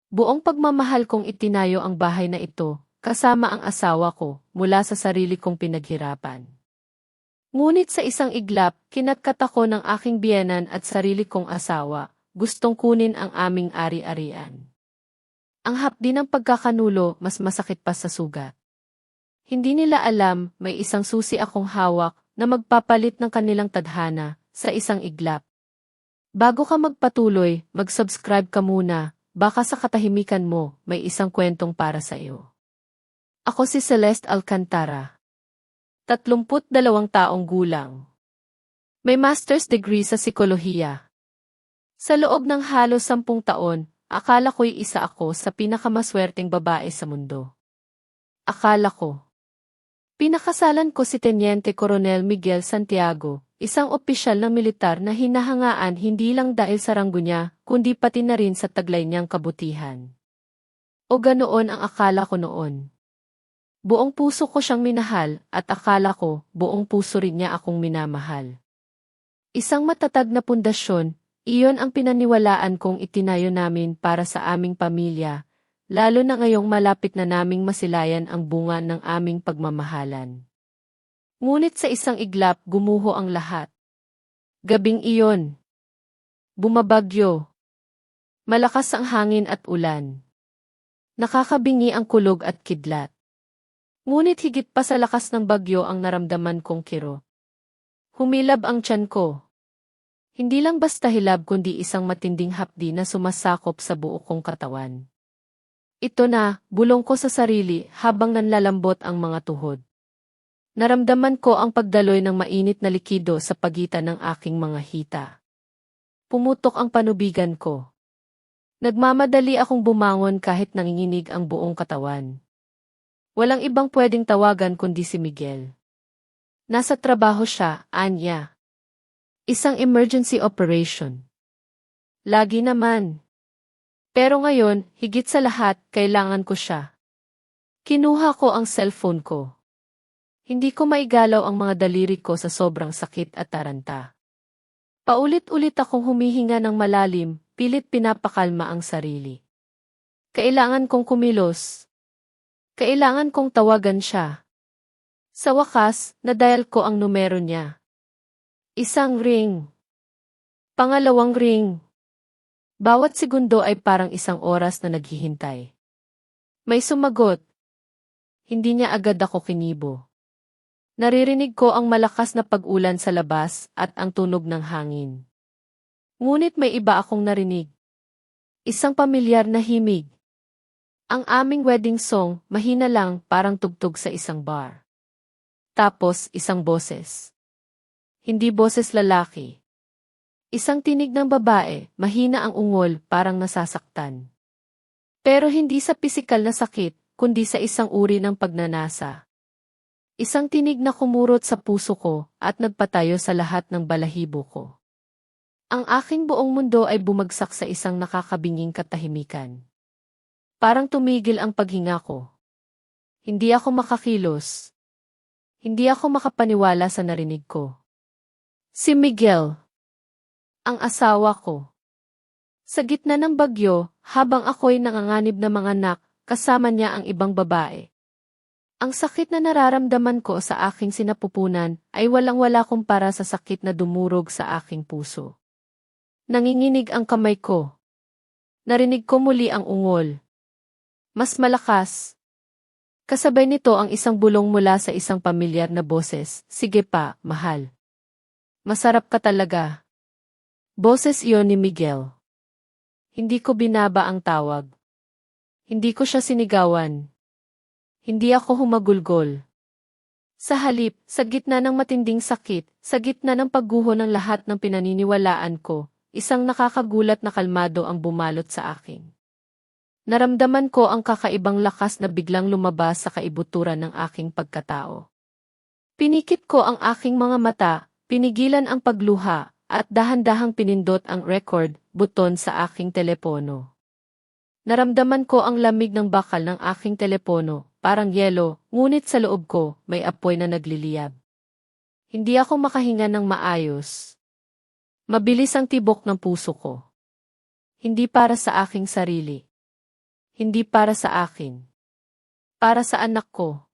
Buong pagmamahal kong itinayo ang bahay na ito, kasama ang asawa ko, mula sa sarili kong pinaghirapan. Ngunit sa isang iglap, kinatkat ako ng aking biyenan at sarili kong asawa, gustong kunin ang aming ari-arian. Ang hapdi ng pagkakanulo mas masakit pa sa sugat. Hindi nila alam, may isang susi akong hawak na magpapalit ng kanilang tadhana sa isang iglap. Bago ka magpatuloy, mag-subscribe ka muna, baka sa katahimikan mo, may isang kwentong para sa iyo. Ako si Celeste Alcantara. 32 taong gulang. May master's degree sa psikolohiya. Sa loob ng halos 10 taon, akala ko'y isa ako sa pinakamaswerteng babae sa mundo. Akala ko. Pinakasalan ko si Teniente Coronel Miguel Santiago, isang opisyal ng militar na hinahangaan hindi lang dahil sa ranggo niya, kundi pati na rin sa taglay niyang kabutihan. O ganoon ang akala ko noon. Buong puso ko siyang minahal at akala ko buong puso rin niya akong minamahal. Isang matatag na pundasyon, iyon ang pinaniwalaan kong itinayo namin para sa aming pamilya, lalo na ngayong malapit na naming masilayan ang bunga ng aming pagmamahalan. Ngunit sa isang iglap gumuho ang lahat. Gabing iyon. Bumabagyo. Malakas ang hangin at ulan. Nakakabingi ang kulog at kidlat. Ngunit higit pa sa lakas ng bagyo ang naramdaman kong kirot. Humilab ang tiyan ko. Hindi lang basta hilab kundi isang matinding hapdi na sumasakop sa buo kong katawan. Ito na, bulong ko sa sarili habang nanlalambot ang mga tuhod. Naramdaman ko ang pagdaloy ng mainit na likido sa pagitan ng aking mga hita. Pumutok ang panubigan ko. Nagmamadali akong bumangon kahit nanginginig ang buong katawan. Walang ibang pwedeng tawagan kundi si Miguel. Nasa trabaho siya, anya. Isang emergency operation. Lagi naman. Pero ngayon, higit sa lahat, kailangan ko siya. Kinuha ko ang cellphone ko. Hindi ko maigalaw ang mga daliri ko sa sobrang sakit at taranta. Paulit-ulit akong humihinga ng malalim, pilit pinapakalma ang sarili. Kailangan kong kumilos. Kailangan kong tawagan siya. Sa wakas, nadial ko ang numero niya. Isang ring. Pangalawang ring. Bawat segundo ay parang isang oras na naghihintay. May sumagot. Hindi niya agad ako kinibo. Naririnig ko ang malakas na pag-ulan sa labas at ang tunog ng hangin. Ngunit may iba akong narinig. Isang pamilyar na himig. Ang aming wedding song, mahina lang, parang tugtog sa isang bar. Tapos, isang boses. Hindi boses lalaki. Isang tinig ng babae, mahina ang ungol, parang nasasaktan. Pero hindi sa pisikal na sakit, kundi sa isang uri ng pagnanasa. Isang tinig na kumurot sa puso ko at nagpatayo sa lahat ng balahibo ko. Ang aking buong mundo ay bumagsak sa isang nakakabinging katahimikan. Parang tumigil ang paghinga ko. Hindi ako makakilos. Hindi ako makapaniwala sa narinig ko. Si Miguel. Ang asawa ko. Sa gitna ng bagyo, habang ako'y nanganganib na mga anak, kasama niya ang ibang babae. Ang sakit na nararamdaman ko sa aking sinapupunan ay walang-wala kumpara sa sakit na dumurog sa aking puso. Nanginginig ang kamay ko. Narinig ko muli ang ungol. Mas malakas. Kasabay nito ang isang bulong mula sa isang pamilyar na boses, "Sige pa, mahal. Masarap ka talaga." Boses iyon ni Miguel. Hindi ko binaba ang tawag. Hindi ko siya sinigawan. Hindi ako humagulgol. Sa halip, sa gitna ng matinding sakit, sa gitna ng pagguho ng lahat ng pinaniniwalaan ko, isang nakakagulat na kalmado ang bumalot sa akin. Naramdaman ko ang kakaibang lakas na biglang lumabas sa kaibuturan ng aking pagkatao. Pinikit ko ang aking mga mata, pinigilan ang pagluha, at dahan-dahang pinindot ang record buton sa aking telepono. Naramdaman ko ang lamig ng bakal ng aking telepono, parang yelo, ngunit sa loob ko, may apoy na nagliliyab. Hindi ako makahinga ng maayos. Mabilis ang tibok ng puso ko. Hindi para sa aking sarili. Hindi para sa akin. Para sa anak ko.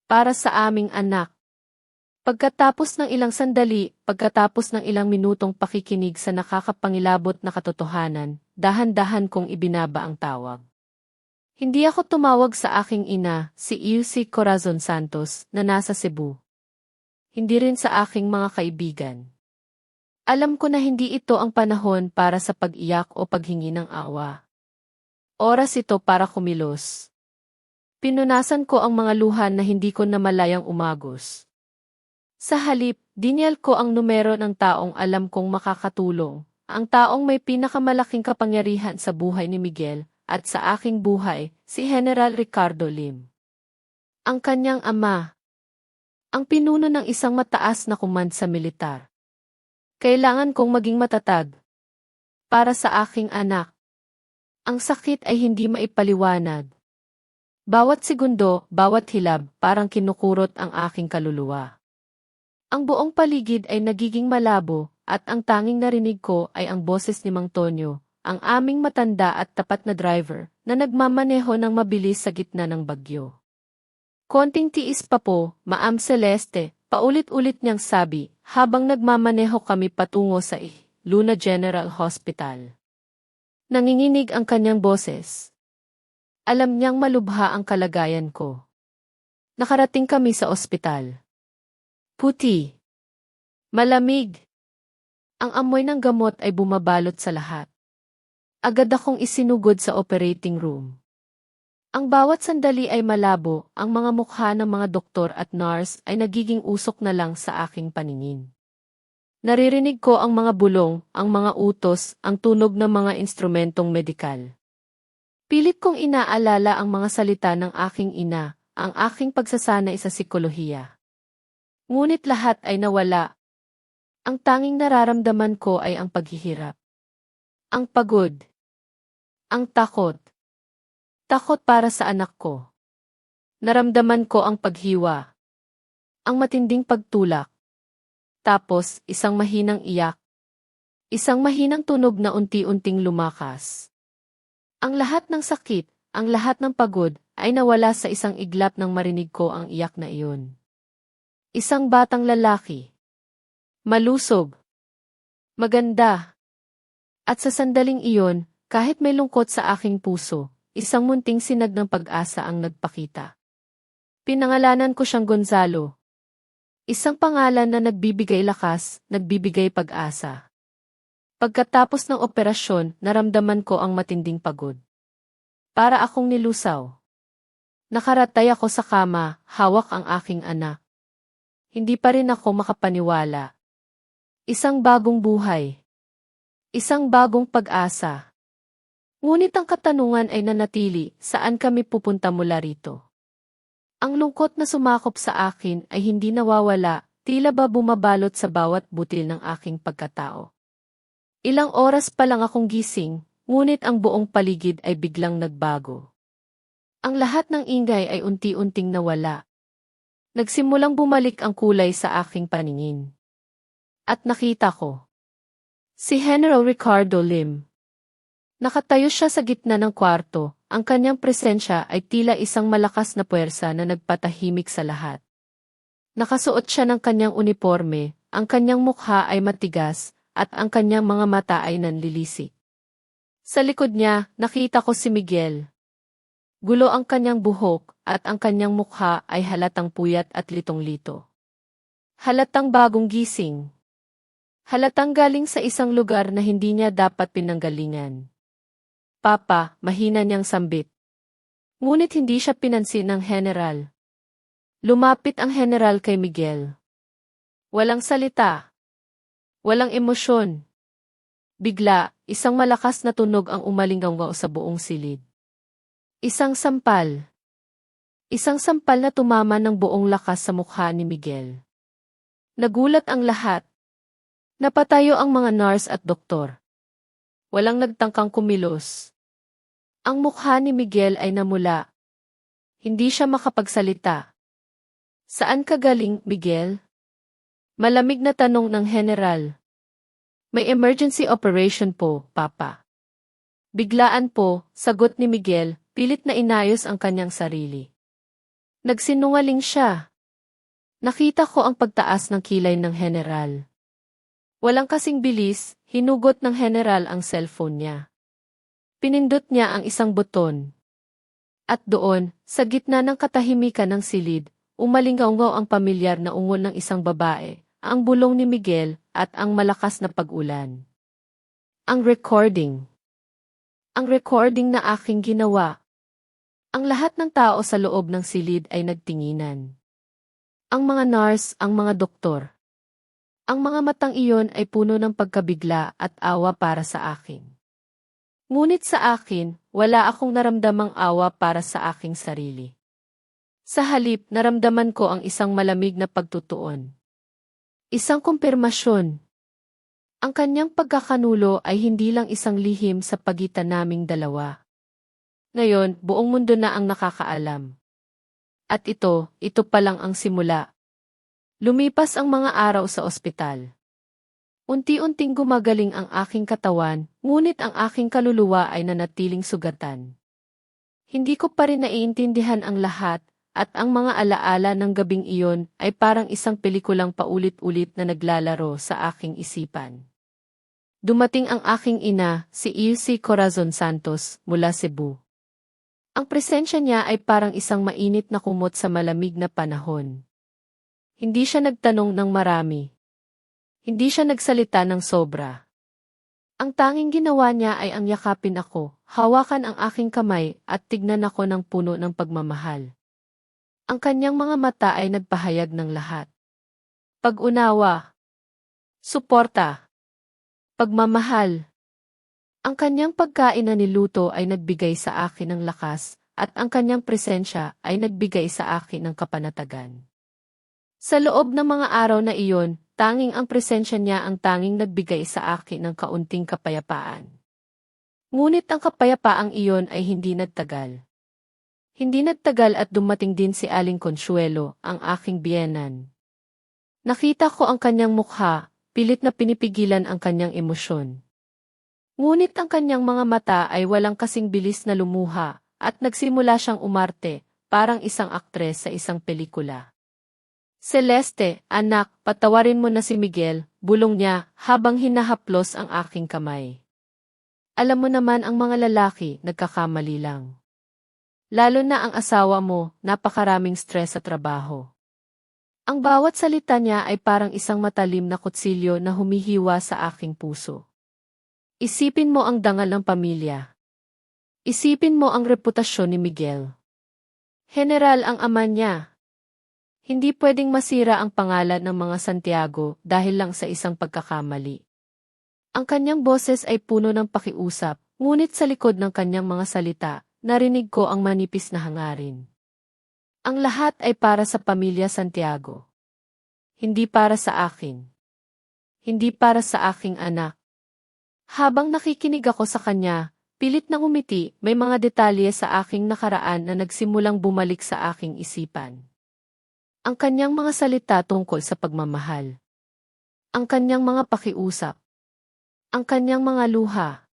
Para sa aming anak. Pagkatapos ng ilang sandali, pagkatapos ng ilang minutong pakikinig sa nakakapangilabot na katotohanan, dahan-dahan kong ibinaba ang tawag. Hindi ako tumawag sa aking ina, si Ilse Corazon Santos, na nasa Cebu. Hindi rin sa aking mga kaibigan. Alam ko na hindi ito ang panahon para sa pag-iyak o paghingi ng awa. Oras ito para kumilos. Pinunasan ko ang mga luha na hindi ko namalayang umagos. Sa halip, dinyal ko ang numero ng taong alam kong makakatulong, ang taong may pinakamalaking kapangyarihan sa buhay ni Miguel, at sa aking buhay, si General Ricardo Lim. Ang kanyang ama. Ang pinuno ng isang mataas na command sa militar. Kailangan kong maging matatag. Para sa aking anak. Ang sakit ay hindi maipaliwanag. Bawat segundo, bawat hilab, parang kinukurot ang aking kaluluwa. Ang buong paligid ay nagiging malabo, at ang tanging narinig ko ay ang boses ni Mang Tonyo, ang aming matanda at tapat na driver, na nagmamaneho ng mabilis sa gitna ng bagyo. Konting tiis pa po, Ma'am Celeste, paulit-ulit niyang sabi, habang nagmamaneho kami patungo sa Luna General Hospital. Nanginginig ang kanyang boses. Alam niyang malubha ang kalagayan ko. Nakarating kami sa ospital. Puti. Malamig. Ang amoy ng gamot ay bumabalot sa lahat. Agad akong isinugod sa operating room. Ang bawat sandali ay malabo, ang mga mukha ng mga doktor at nurse ay nagiging usok na lang sa aking paningin. Naririnig ko ang mga bulong, ang mga utos, ang tunog ng mga instrumentong medikal. Pilit kong inaalala ang mga salita ng aking ina, ang aking pagsasanay sa psikolohiya. Ngunit lahat ay nawala. Ang tanging nararamdaman ko ay ang paghihirap. Ang pagod. Ang takot. Takot para sa anak ko. Naramdaman ko ang paghiwa. Ang matinding pagtulak. Tapos, isang mahinang iyak. Isang mahinang tunog na unti-unting lumakas. Ang lahat ng sakit, ang lahat ng pagod, ay nawala sa isang iglap nang marinig ko ang iyak na iyon. Isang batang lalaki. Malusog. Maganda. At sa sandaling iyon, kahit may lungkot sa aking puso, isang munting sinag ng pag-asa ang nagpakita. Pinangalanan ko siyang Gonzalo. Isang pangalan na nagbibigay lakas, nagbibigay pag-asa. Pagkatapos ng operasyon, naramdaman ko ang matinding pagod. Para akong nilusaw. Nakaratay ako sa kama, hawak ang aking anak. Hindi pa rin ako makapaniwala. Isang bagong buhay. Isang bagong pag-asa. Ngunit ang katanungan ay nanatili, saan kami pupunta mula rito? Ang lungkot na sumakop sa akin ay hindi nawawala, tila ba bumabalot sa bawat butil ng aking pagkatao. Ilang oras pa lang akong gising, ngunit ang buong paligid ay biglang nagbago. Ang lahat ng ingay ay unti-unting nawala. Nagsimulang bumalik ang kulay sa aking paningin. At nakita ko. Si General Ricardo Lim. Nakatayo siya sa gitna ng kwarto, ang kanyang presensya ay tila isang malakas na puwersa na nagpatahimik sa lahat. Nakasuot siya ng kanyang uniforme, ang kanyang mukha ay matigas, at ang kanyang mga mata ay nanlilisik. Sa likod niya, nakita ko si Miguel. Gulo ang kanyang buhok, at ang kanyang mukha ay halatang puyat at litong-lito. Halatang bagong gising. Halatang galing sa isang lugar na hindi niya dapat pinanggalingan. Papa, mahina niyang sambit. Ngunit hindi siya pinansin ng general. Lumapit ang general kay Miguel. Walang salita. Walang emosyon. Bigla, isang malakas na tunog ang umalinggaw sa buong silid. Isang sampal. Isang sampal na tumama ng buong lakas sa mukha ni Miguel. Nagulat ang lahat. Napatayo ang mga nurse at doktor. Walang nagtangkang kumilos. Ang mukha ni Miguel ay namula. Hindi siya makapagsalita. Saan ka galing, Miguel? Malamig na tanong ng general. May emergency operation po, Papa. Biglaan po, sagot ni Miguel, pilit na inayos ang kanyang sarili. Nagsinungaling siya. Nakita ko ang pagtaas ng kilay ng general. Walang kasing bilis, hinugot ng general ang cellphone niya. Pinindot niya ang isang buton. At doon, sa gitna ng katahimikan ng silid, umalingaw-ngaw ang pamilyar na ungol ng isang babae, ang bulong ni Miguel, at ang malakas na pag-ulan. Ang recording. Ang recording na aking ginawa. Ang lahat ng tao sa loob ng silid ay nagtinginan. Ang mga nurse, ang mga doktor. Ang mga matang iyon ay puno ng pagkabigla at awa para sa akin. Ngunit sa akin, wala akong naramdamang awa para sa aking sarili. Sa halip, naramdaman ko ang isang malamig na pagtutuon. Isang kumpirmasyon. Ang kanyang pagkakanulo ay hindi lang isang lihim sa pagitan naming dalawa. Ngayon, buong mundo na ang nakakaalam. At ito pa lang ang simula. Lumipas ang mga araw sa ospital. Unti-unting gumagaling ang aking katawan, ngunit ang aking kaluluwa ay nanatiling sugatan. Hindi ko pa rin naiintindihan ang lahat, at ang mga alaala ng gabing iyon ay parang isang pelikulang paulit-ulit na naglalaro sa aking isipan. Dumating ang aking ina, si Ilse Corazon Santos, mula Cebu. Ang presensya niya ay parang isang mainit na kumot sa malamig na panahon. Hindi siya nagtanong ng marami. Hindi siya nagsalita ng sobra. Ang tanging ginawa niya ay ang yakapin ako, hawakan ang aking kamay at tignan ako ng puno ng pagmamahal. Ang kanyang mga mata ay nagpahayag ng lahat. Pag-unawa. Suporta. Pagmamahal. Ang kanyang pagkain na niluto ay nagbigay sa akin ng lakas, at ang kanyang presensya ay nagbigay sa akin ng kapanatagan. Sa loob ng mga araw na iyon, tanging ang presensya niya ang tanging nagbigay sa akin ng kaunting kapayapaan. Ngunit ang kapayapaang iyon ay hindi nagtagal. Hindi nagtagal at dumating din si Aling Consuelo, ang aking biyenan. Nakita ko ang kanyang mukha, pilit na pinipigilan ang kanyang emosyon. Ngunit ang kanyang mga mata ay walang kasing bilis na lumuha, at nagsimula siyang umarte, parang isang aktres sa isang pelikula. Celeste, anak, patawarin mo na si Miguel, bulong niya, habang hinahaplos ang aking kamay. Alam mo naman ang mga lalaki, nagkakamali lang. Lalo na ang asawa mo, napakaraming stress sa trabaho. Ang bawat salita niya ay parang isang matalim na kutsilyo na humihiwa sa aking puso. Isipin mo ang dangal ng pamilya. Isipin mo ang reputasyon ni Miguel. General ang ama niya. Hindi pwedeng masira ang pangalan ng mga Santiago dahil lang sa isang pagkakamali. Ang kanyang boses ay puno ng pakiusap, ngunit sa likod ng kanyang mga salita, narinig ko ang manipis na hangarin. Ang lahat ay para sa pamilya Santiago. Hindi para sa akin. Hindi para sa aking anak. Habang nakikinig ako sa kanya, pilit na ngumiti, may mga detalye sa aking nakaraan na nagsimulang bumalik sa aking isipan. Ang kanyang mga salita tungkol sa pagmamahal. Ang kanyang mga pakiusap. Ang kanyang mga luha.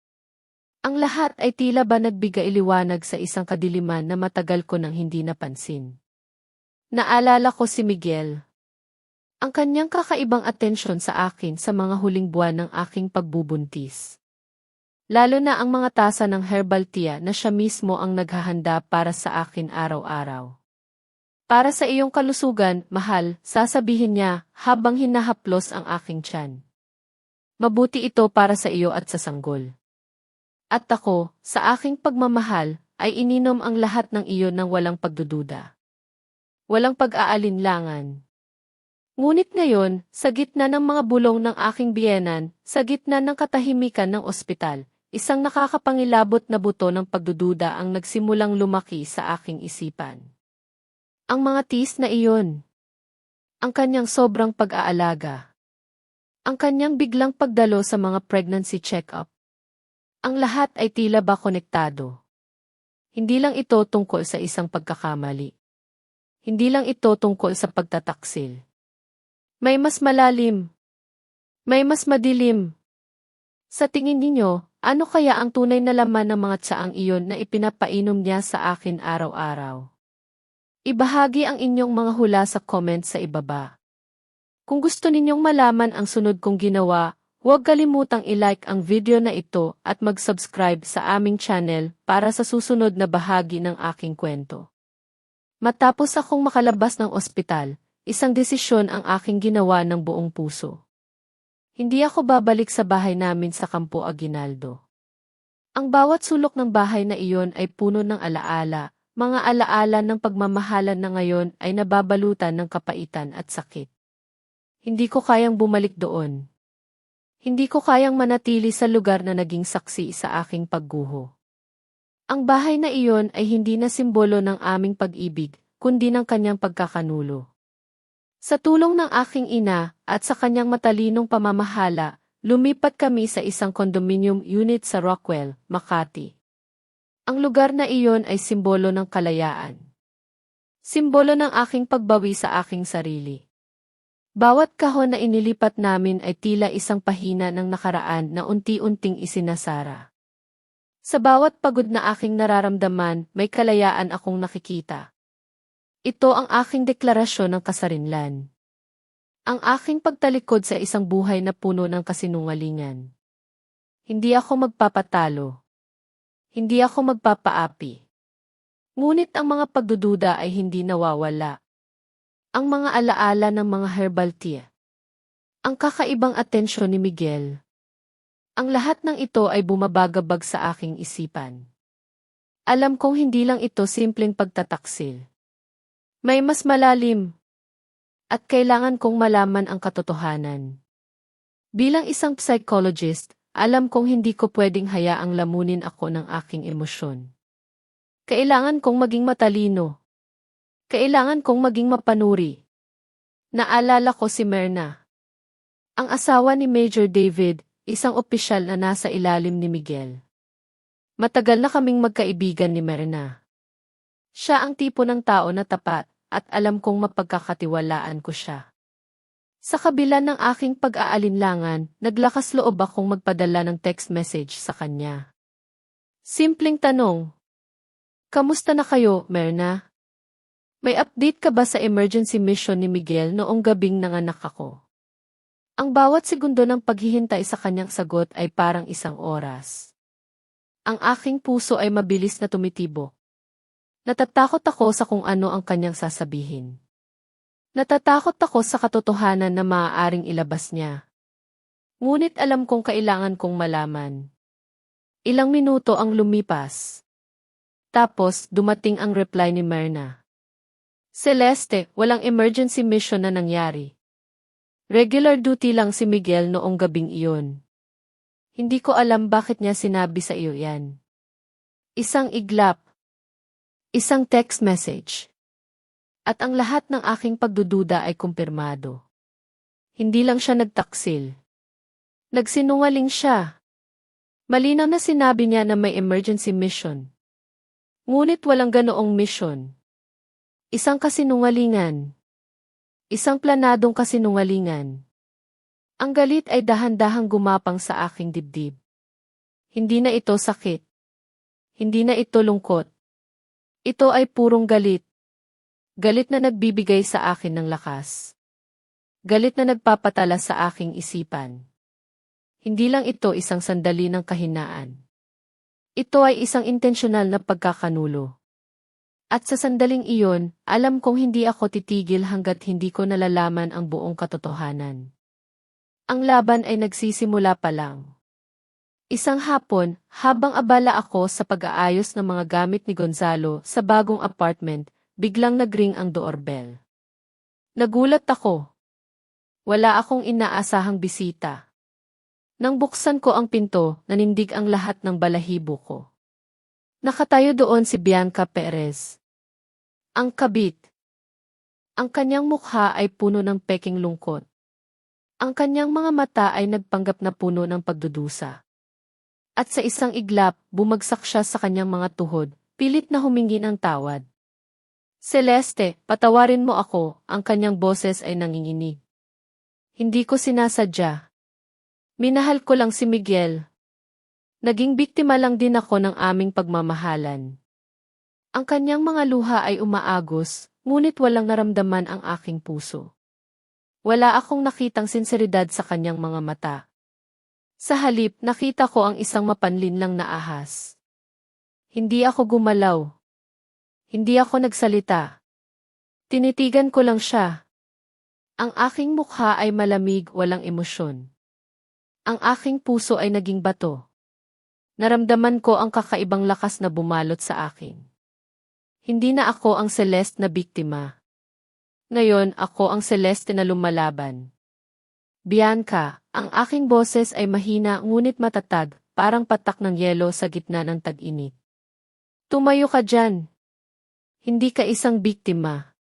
Ang lahat ay tila ba nagbigay liwanag sa isang kadiliman na matagal ko nang hindi napansin. Naalala ko si Miguel. Ang kanyang kakaibang atensyon sa akin sa mga huling buwan ng aking pagbubuntis. Lalo na ang mga tasa ng herbal tea na siya mismo ang naghahanda para sa akin araw-araw. Para sa iyong kalusugan, mahal, sasabihin niya habang hinahaplos ang aking tiyan. Mabuti ito para sa iyo at sa sanggol. At ako, sa aking pagmamahal, ay ininom ang lahat ng iyon ng walang pagdududa. Walang pag-aalinlangan. Ngunit ngayon, sa gitna ng mga bulong ng aking biyenan, sa gitna ng katahimikan ng ospital, isang nakakapangilabot na buto ng pagdududa ang nagsimulang lumaki sa aking isipan. Ang mga tiis na iyon. Ang kanyang sobrang pag-aalaga. Ang kanyang biglang pagdalo sa mga pregnancy check-up. Ang lahat ay tila ba konektado. Hindi lang ito tungkol sa isang pagkakamali. Hindi lang ito tungkol sa pagtataksil. May mas malalim. May mas madilim. Sa tingin ninyo, Ano kaya ang tunay na laman ng mga tsaang iyon na ipinapainom niya sa akin araw-araw? Ibahagi ang inyong mga hula sa comment sa ibaba. Kung gusto ninyong malaman ang sunod kong ginawa, huwag kalimutang i-like ang video na ito at mag-subscribe sa aming channel para sa susunod na bahagi ng aking kwento. Matapos akong makalabas ng ospital, isang desisyon ang aking ginawa ng buong puso. Hindi ako babalik sa bahay namin sa Campo Aguinaldo. Ang bawat sulok ng bahay na iyon ay puno ng alaala, mga alaala ng pagmamahalan na ngayon ay nababalutan ng kapaitan at sakit. Hindi ko kayang bumalik doon. Hindi ko kayang manatili sa lugar na naging saksi sa aking pagguho. Ang bahay na iyon ay hindi na simbolo ng aming pag-ibig, kundi ng kanyang pagkakanulo. Sa tulong ng aking ina at sa kanyang matalinong pamamahala, lumipat kami sa isang condominium unit sa Rockwell, Makati. Ang lugar na iyon ay simbolo ng kalayaan. Simbolo ng aking pagbawi sa aking sarili. Bawat kahon na inilipat namin ay tila isang pahina ng nakaraan na unti-unting isinasara. Sa bawat pagod na aking nararamdaman, may kalayaan akong nakikita. Ito ang aking deklarasyon ng kasarinlan. Ang aking pagtalikod sa isang buhay na puno ng kasinungalingan. Hindi ako magpapatalo. Hindi ako magpapaapi. Ngunit ang mga pagdududa ay hindi nawawala. Ang mga alaala ng mga herbal tea. Ang kakaibang atensyon ni Miguel. Ang lahat ng ito ay bumabagabag sa aking isipan. Alam kong hindi lang ito simpleng pagtataksil. May mas malalim. At kailangan kong malaman ang katotohanan. Bilang isang psychologist, alam kong hindi ko pwedeng hayaang lamunin ako ng aking emosyon. Kailangan kong maging matalino. Kailangan kong maging mapanuri. Naalala ko si Myrna. Ang asawa ni Major David, isang opisyal na nasa ilalim ni Miguel. Matagal na kaming magkaibigan ni Myrna. Siya ang tipo ng tao na tapat, at alam kong mapagkakatiwalaan ko siya. Sa kabila ng aking pag-aalinlangan, naglakas loob akong magpadala ng text message sa kanya. Simpleng tanong. Kamusta na kayo, Myrna? May update ka ba sa emergency mission ni Miguel noong gabing nanganak ako? Ang bawat segundo ng paghihintay sa kanyang sagot ay parang isang oras. Ang aking puso ay mabilis na tumitibok. Natatakot ako sa kung ano ang kanyang sasabihin. Natatakot ako sa katotohanan na maaaring ilabas niya. Ngunit alam kong kailangan kong malaman. Ilang minuto ang lumipas. Tapos, dumating ang reply ni Myrna. Celeste, walang emergency mission na nangyari. Regular duty lang si Miguel noong gabing iyon. Hindi ko alam bakit niya sinabi sa iyo yan. Isang iglap. Isang text message. At ang lahat ng aking pagdududa ay kumpirmado. Hindi lang siya nagtaksil. Nagsinungaling siya. Malinaw na sinabi niya na may emergency mission. Ngunit walang ganoong mission. Isang kasinungalingan. Isang planadong kasinungalingan. Ang galit ay dahan-dahang gumapang sa aking dibdib. Hindi na ito sakit. Hindi na ito lungkot. Ito ay purong galit. Galit na nagbibigay sa akin ng lakas. Galit na nagpapatala sa aking isipan. Hindi lang ito isang sandali ng kahinaan. Ito ay isang intensyonal na pagkakanulo. At sa sandaling iyon, alam kong hindi ako titigil hanggat hindi ko nalalaman ang buong katotohanan. Ang laban ay nagsisimula pa lang. Isang hapon, habang abala ako sa pag-aayos ng mga gamit ni Gonzalo sa bagong apartment, biglang nagring ang doorbell. Nagulat ako. Wala akong inaasahang bisita. Nang buksan ko ang pinto, nanindig ang lahat ng balahibo ko. Nakatayo doon si Bianca Perez. Ang kabit. Ang kanyang mukha ay puno ng peking lungkot. Ang kanyang mga mata ay nagpanggap na puno ng pagdudusa. At sa isang iglap, bumagsak siya sa kanyang mga tuhod, pilit na humingi ng tawad. Celeste, patawarin mo ako, ang kanyang boses ay nanginginig. Hindi ko sinasadya. Minahal ko lang si Miguel. Naging biktima lang din ako ng aming pagmamahalan. Ang kanyang mga luha ay umaagos, ngunit walang naramdaman ang aking puso. Wala akong nakitang sinseridad sa kanyang mga mata. Sa halip, nakita ko ang isang mapanlinlang na ahas. Hindi ako gumalaw. Hindi ako nagsalita. Tinitigan ko lang siya. Ang aking mukha ay malamig, walang emosyon. Ang aking puso ay naging bato. Naramdaman ko ang kakaibang lakas na bumalot sa akin. Hindi na ako ang Celeste na biktima. Ngayon, ako ang Celeste na lumalaban. Bianca, ang aking boses ay mahina ngunit matatag, parang patak ng yelo sa gitna ng tag-init. Tumayo ka dyan. Hindi ka isang biktima.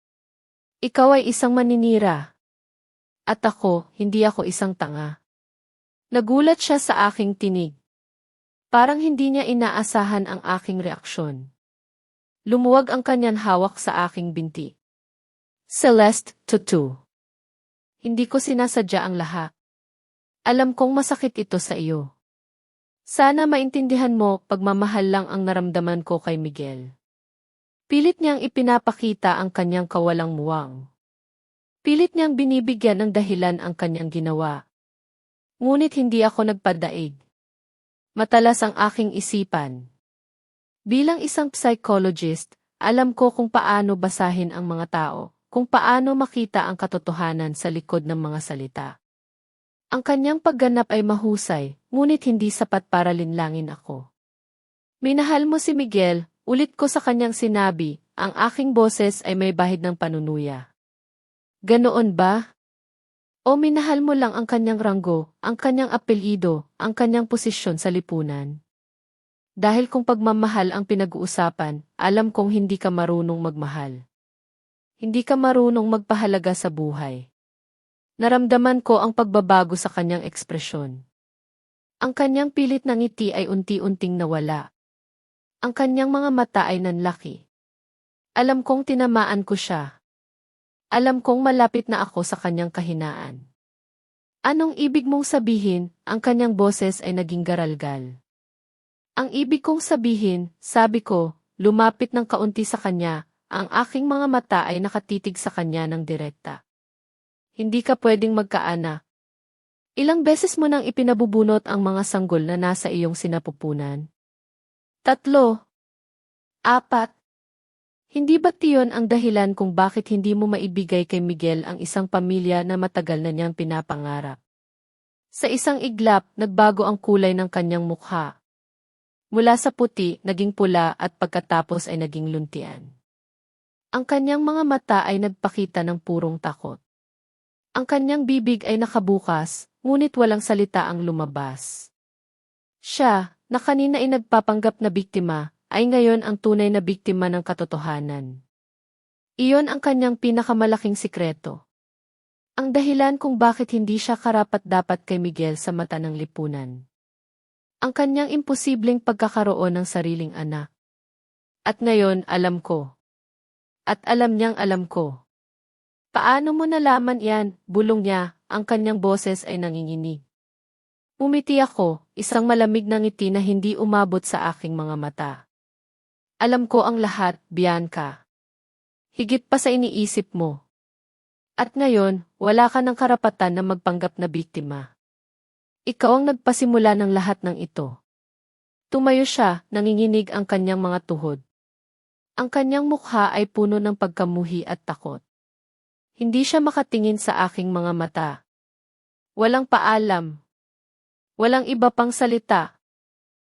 Ikaw ay isang maninira. At ako, hindi ako isang tanga. Nagulat siya sa aking tinig. Parang hindi niya inaasahan ang aking reaksyon. Lumuwag ang kanyang hawak sa aking binti. Celeste, tutu. Hindi ko sinasadya ang lahat. Alam kong masakit ito sa iyo. Sana maintindihan mo, pagmamahal lang ang naramdaman ko kay Miguel. Pilit niyang ipinapakita ang kanyang kawalang muwang. Pilit niyang binibigyan ng dahilan ang kanyang ginawa. Ngunit hindi ako nagpadaig. Matalas ang aking isipan. Bilang isang psychologist, alam ko kung paano basahin ang mga tao, kung paano makita ang katotohanan sa likod ng mga salita. Ang kanyang pagganap ay mahusay, ngunit hindi sapat para linlangin ako. Minahal mo si Miguel, ulit ko sa kanyang sinabi, ang aking boses ay may bahid ng panunuya. Ganoon ba? O minahal mo lang ang kanyang ranggo, ang kanyang apelyido, ang kanyang posisyon sa lipunan? Dahil kung pagmamahal ang pinag-uusapan, alam kong hindi ka marunong magmahal. Hindi ka marunong magpahalaga sa buhay. Naramdaman ko ang pagbabago sa kanyang ekspresyon. Ang kanyang pilit na ngiti ay unti-unting nawala. Ang kanyang mga mata ay nanlaki. Alam kong tinamaan ko siya. Alam kong malapit na ako sa kanyang kahinaan. Anong ibig mong sabihin? Ang kanyang boses ay naging garalgal. Ang ibig kong sabihin, sabi ko, lumapit ng kaunti sa kanya, ang aking mga mata ay nakatitig sa kanya ng direkta. Hindi ka pwedeng magkaanak. Ilang beses mo nang ipinabubunot ang mga sanggol na nasa iyong sinapupunan? 3. 4. Hindi ba't iyon ang dahilan kung bakit hindi mo maibigay kay Miguel ang isang pamilya na matagal na niyang pinapangarap? Sa isang iglap, nagbago ang kulay ng kanyang mukha. Mula sa puti, naging pula at pagkatapos ay naging luntian. Ang kanyang mga mata ay nagpakita ng purong takot. Ang kanyang bibig ay nakabukas, ngunit walang salita ang lumabas. Siya, na kanina ay nagpapanggap na biktima, ay ngayon ang tunay na biktima ng katotohanan. Iyon ang kanyang pinakamalaking sikreto. Ang dahilan kung bakit hindi siya karapat-dapat kay Miguel sa mata ng lipunan. Ang kanyang imposibleng pagkakaroon ng sariling anak. At ngayon, alam ko. At alam niyang alam ko. Paano mo nalaman yan? Bulong niya, ang kanyang boses ay nanginginig. Umiti ako, isang malamig na ngiti na hindi umabot sa aking mga mata. Alam ko ang lahat, Bianca. Higit pa sa iniisip mo. At ngayon, wala ka ng karapatan na magpanggap na biktima. Ikaw ang nagpasimula ng lahat ng ito. Tumayo siya, nanginginig ang kanyang mga tuhod. Ang kanyang mukha ay puno ng pagkamuhi at takot. Hindi siya makatingin sa aking mga mata. Walang paalam. Walang iba pang salita.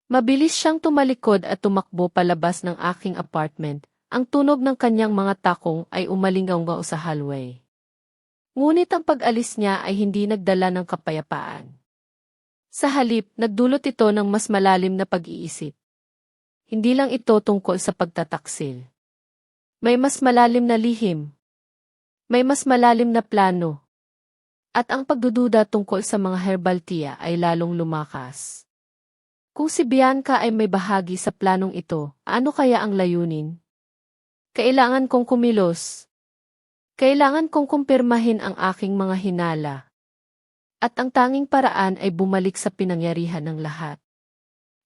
Mabilis siyang tumalikod at tumakbo palabas ng aking apartment. Ang tunog ng kanyang mga takong ay umalingaw sa hallway. Ngunit ang pag-alis niya ay hindi nagdala ng kapayapaan. Sa halip, nagdulot ito ng mas malalim na pag-iisip. Hindi lang ito tungkol sa pagtataksil. May mas malalim na lihim. May mas malalim na plano. At ang pagdududa tungkol sa mga herbal tea ay lalong lumakas. Kung si Bianca ay may bahagi sa planong ito, ano kaya ang layunin? Kailangan kong kumilos. Kailangan kong kumpirmahin ang aking mga hinala. At ang tanging paraan ay bumalik sa pinangyarihan ng lahat.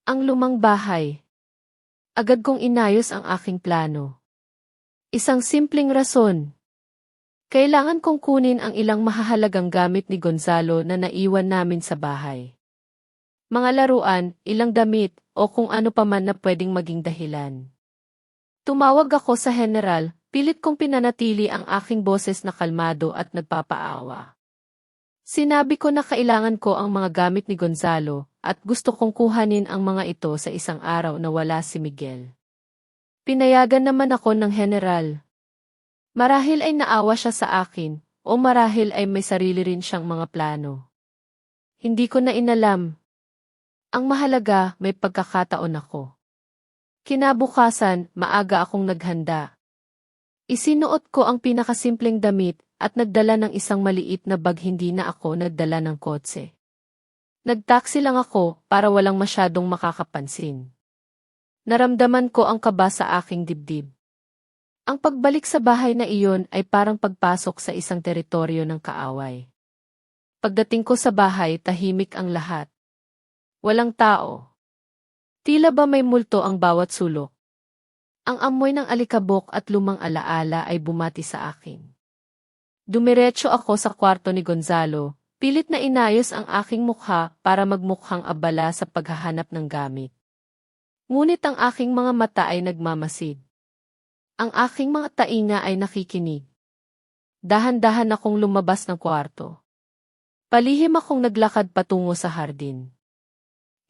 Ang lumang bahay. Agad kong inayos ang aking plano. Isang simpleng rason. Kailangan kong kunin ang ilang mahahalagang gamit ni Gonzalo na naiwan namin sa bahay. Mga laruan, ilang damit, o kung ano pa man na pwedeng maging dahilan. Tumawag ako sa general, pilit kong pinanatili ang aking boses na kalmado at nagpapaawa. Sinabi ko na kailangan ko ang mga gamit ni Gonzalo at gusto kong kuhanin ang mga ito sa isang araw na wala si Miguel. Pinayagan naman ako ng general. Marahil ay naawa siya sa akin, o marahil ay may sarili rin siyang mga plano. Hindi ko na inalam. Ang mahalaga, may pagkakataon ako. Kinabukasan, maaga akong naghanda. Isinuot ko ang pinakasimpleng damit at nagdala ng isang maliit na bag, hindi na ako nagdala ng kotse. Nagtaksi lang ako para walang masyadong makakapansin. Naramdaman ko ang kaba sa aking dibdib. Ang pagbalik sa bahay na iyon ay parang pagpasok sa isang teritoryo ng kaaway. Pagdating ko sa bahay, tahimik ang lahat. Walang tao. Tila ba may multo ang bawat sulok. Ang amoy ng alikabok at lumang alaala ay bumati sa akin. Dumiretso ako sa kwarto ni Gonzalo, pilit na inayos ang aking mukha para magmukhang abala sa paghahanap ng gamit. Ngunit ang aking mga mata ay nagmamasid. Ang aking mga tainga ay nakikinig. Dahan-dahan akong lumabas ng kwarto. Palihim akong naglakad patungo sa hardin.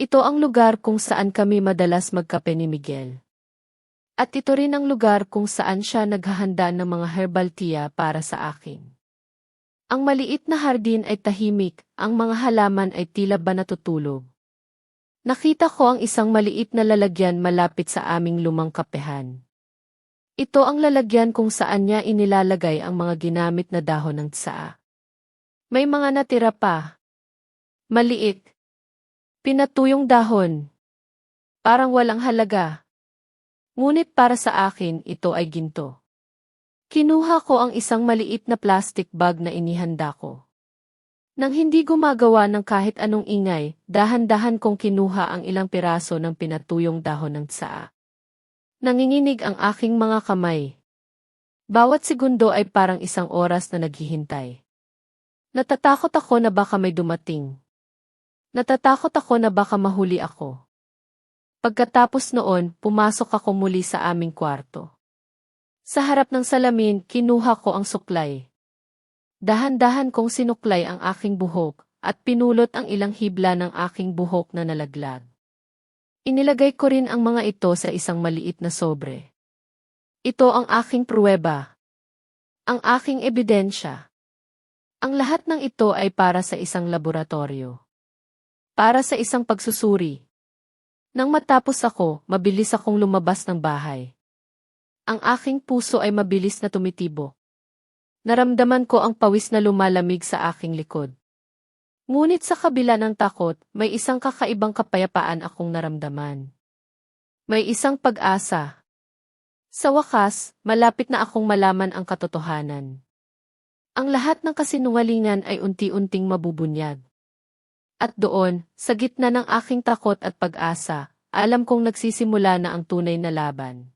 Ito ang lugar kung saan kami madalas magkape ni Miguel. At ito rin ang lugar kung saan siya naghahanda ng mga herbal tea para sa akin. Ang maliit na hardin ay tahimik, ang mga halaman ay tila ba natutulog. Nakita ko ang isang maliit na lalagyan malapit sa aming lumang kapehan. Ito ang lalagyan kung saan niya inilalagay ang mga ginamit na dahon ng tsaa. May mga natira pa. Maliit. Pinatuyong dahon. Parang walang halaga. Ngunit para sa akin, ito ay ginto. Kinuha ko ang isang maliit na plastic bag na inihanda ko. Nang hindi gumagawa ng kahit anong ingay, dahan-dahan kong kinuha ang ilang piraso ng pinatuyong dahon ng tsaa. Nanginginig ang aking mga kamay. Bawat segundo ay parang isang oras na naghihintay. Natatakot ako na baka may dumating. Natatakot ako na baka mahuli ako. Pagkatapos noon, pumasok ako muli sa aming kwarto. Sa harap ng salamin, kinuha ko ang suklay. Dahan-dahan kong sinuklay ang aking buhok at pinulot ang ilang hibla ng aking buhok na nalaglag. Inilagay ko rin ang mga ito sa isang maliit na sobre. Ito ang aking pruweba. Ang aking ebidensya. Ang lahat ng ito ay para sa isang laboratorio. Para sa isang pagsusuri. Nang matapos ako, mabilis akong lumabas ng bahay. Ang aking puso ay mabilis na tumitibok. Naramdaman ko ang pawis na lumalamig sa aking likod. Ngunit sa kabila ng takot, may isang kakaibang kapayapaan akong naramdaman. May isang pag-asa. Sa wakas, malapit na akong malaman ang katotohanan. Ang lahat ng kasinungalingan ay unti-unting mabubunyag. At doon, sa gitna ng aking takot at pag-asa, alam kong nagsisimula na ang tunay na laban.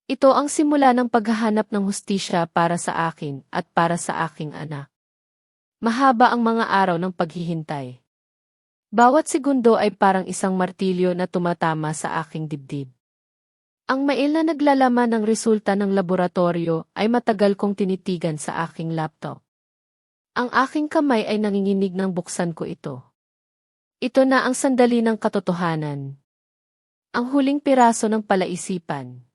Ito ang simula ng paghahanap ng hustisya para sa akin at para sa aking anak. Mahaba ang mga araw ng paghihintay. Bawat segundo ay parang isang martilyo na tumatama sa aking dibdib. Ang mail na naglalaman ng resulta ng laboratorio ay matagal kong tinitigan sa aking laptop. Ang aking kamay ay nanginginig nang buksan ko ito. Ito na ang sandali ng katotohanan. Ang huling piraso ng palaisipan.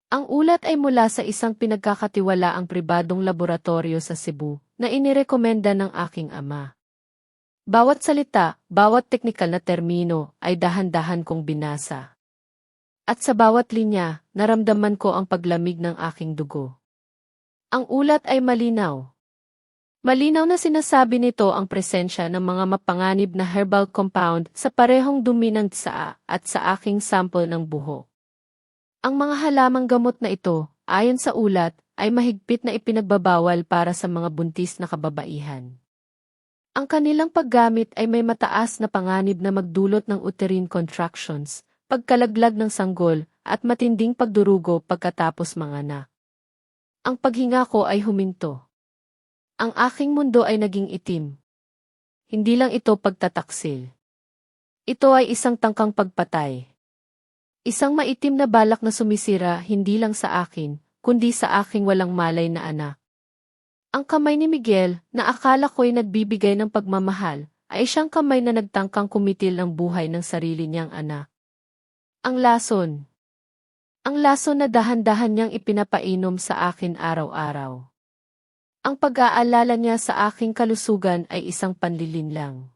Ang ulat ay mula sa isang pinagkakatiwalaang pribadong laboratorio sa Cebu na inirekomenda ng aking ama. Bawat salita, bawat teknikal na termino ay dahan-dahan kong binasa. At sa bawat linya, naramdaman ko ang paglamig ng aking dugo. Ang ulat ay malinaw. Malinaw na sinasabi nito ang presensya ng mga mapanganib na herbal compound sa parehong dumi ng tsaa at sa aking sample ng buhok. Ang mga halamang gamot na ito, ayon sa ulat, ay mahigpit na ipinagbabawal para sa mga buntis na kababaihan. Ang kanilang paggamit ay may mataas na panganib na magdulot ng uterine contractions, pagkalaglag ng sanggol, at matinding pagdurugo pagkatapos manganak. Ang paghinga ko ay huminto. Ang aking mundo ay naging itim. Hindi lang ito pagtataksil. Ito ay isang tangkang pagpatay. Isang maitim na balak na sumisira hindi lang sa akin, kundi sa aking walang malay na anak. Ang kamay ni Miguel, na akala ko'y nagbibigay ng pagmamahal, ay siyang kamay na nagtangkang kumitil ng buhay ng sarili niyang anak. Ang lason. Ang lason na dahan-dahan niyang ipinapainom sa akin araw-araw. Ang pag-aalala niya sa aking kalusugan ay isang panlilinlang.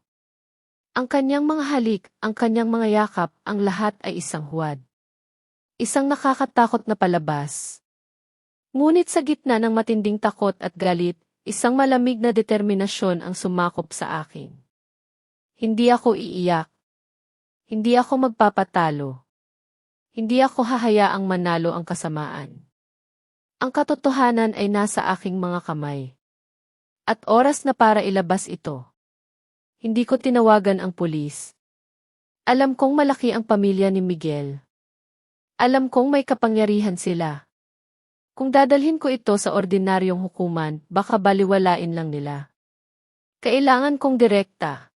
Ang kanyang mga halik, ang kanyang mga yakap, ang lahat ay isang huwad. Isang nakakatakot na palabas. Ngunit sa gitna ng matinding takot at galit, isang malamig na determinasyon ang sumakop sa akin. Hindi ako iiyak. Hindi ako magpapatalo. Hindi ako hahayaang manalo ang kasamaan. Ang katotohanan ay nasa aking mga kamay. At oras na para ilabas ito. Hindi ko tinawagan ang pulis. Alam kong malaki ang pamilya ni Miguel. Alam kong may kapangyarihan sila. Kung dadalhin ko ito sa ordinaryong hukuman, baka baliwalain lang nila. Kailangan kong direkta.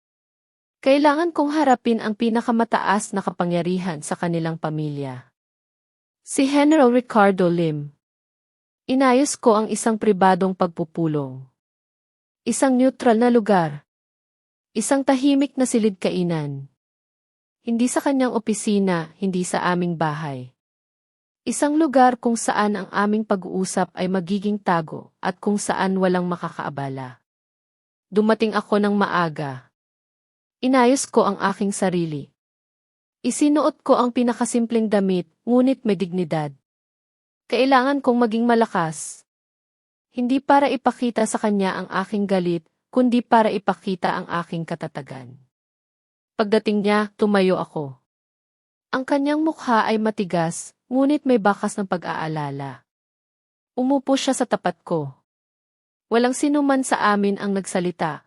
Kailangan kong harapin ang pinakamataas na kapangyarihan sa kanilang pamilya. Si General Ricardo Lim. Inayos ko ang isang pribadong pagpupulong. Isang neutral na lugar. Isang tahimik na silid-kainan. Hindi sa kanyang opisina, hindi sa aming bahay. Isang lugar kung saan ang aming pag-uusap ay magiging tago at kung saan walang makakaabala. Dumating ako ng maaga. Inayos ko ang aking sarili. Isinuot ko ang pinakasimpleng damit, ngunit may dignidad. Kailangan kong maging malakas. Hindi para ipakita sa kanya ang aking galit, kundi para ipakita ang aking katatagan. Pagdating niya, tumayo ako. Ang kanyang mukha ay matigas, ngunit may bakas ng pag-aalala. Umupo siya sa tapat ko. Walang sinuman sa amin ang nagsalita.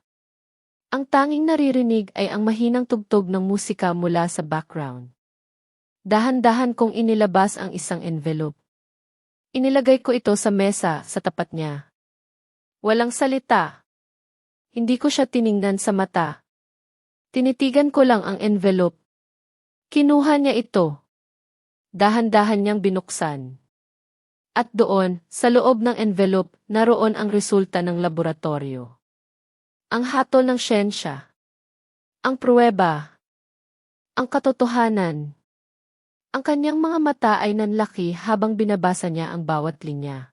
Ang tanging naririnig ay ang mahinang tugtog ng musika mula sa background. Dahan-dahan kong inilabas ang isang envelope. Inilagay ko ito sa mesa sa tapat niya. Walang salita. Hindi ko siya tiningnan sa mata. Tinitigan ko lang ang envelope. Kinuha niya ito. Dahan-dahan niyang binuksan. At doon, sa loob ng envelope, naroon ang resulta ng laboratorio. Ang hatol ng siyensya. Ang pruweba. Ang katotohanan. Ang kanyang mga mata ay nanlaki habang binabasa niya ang bawat linya.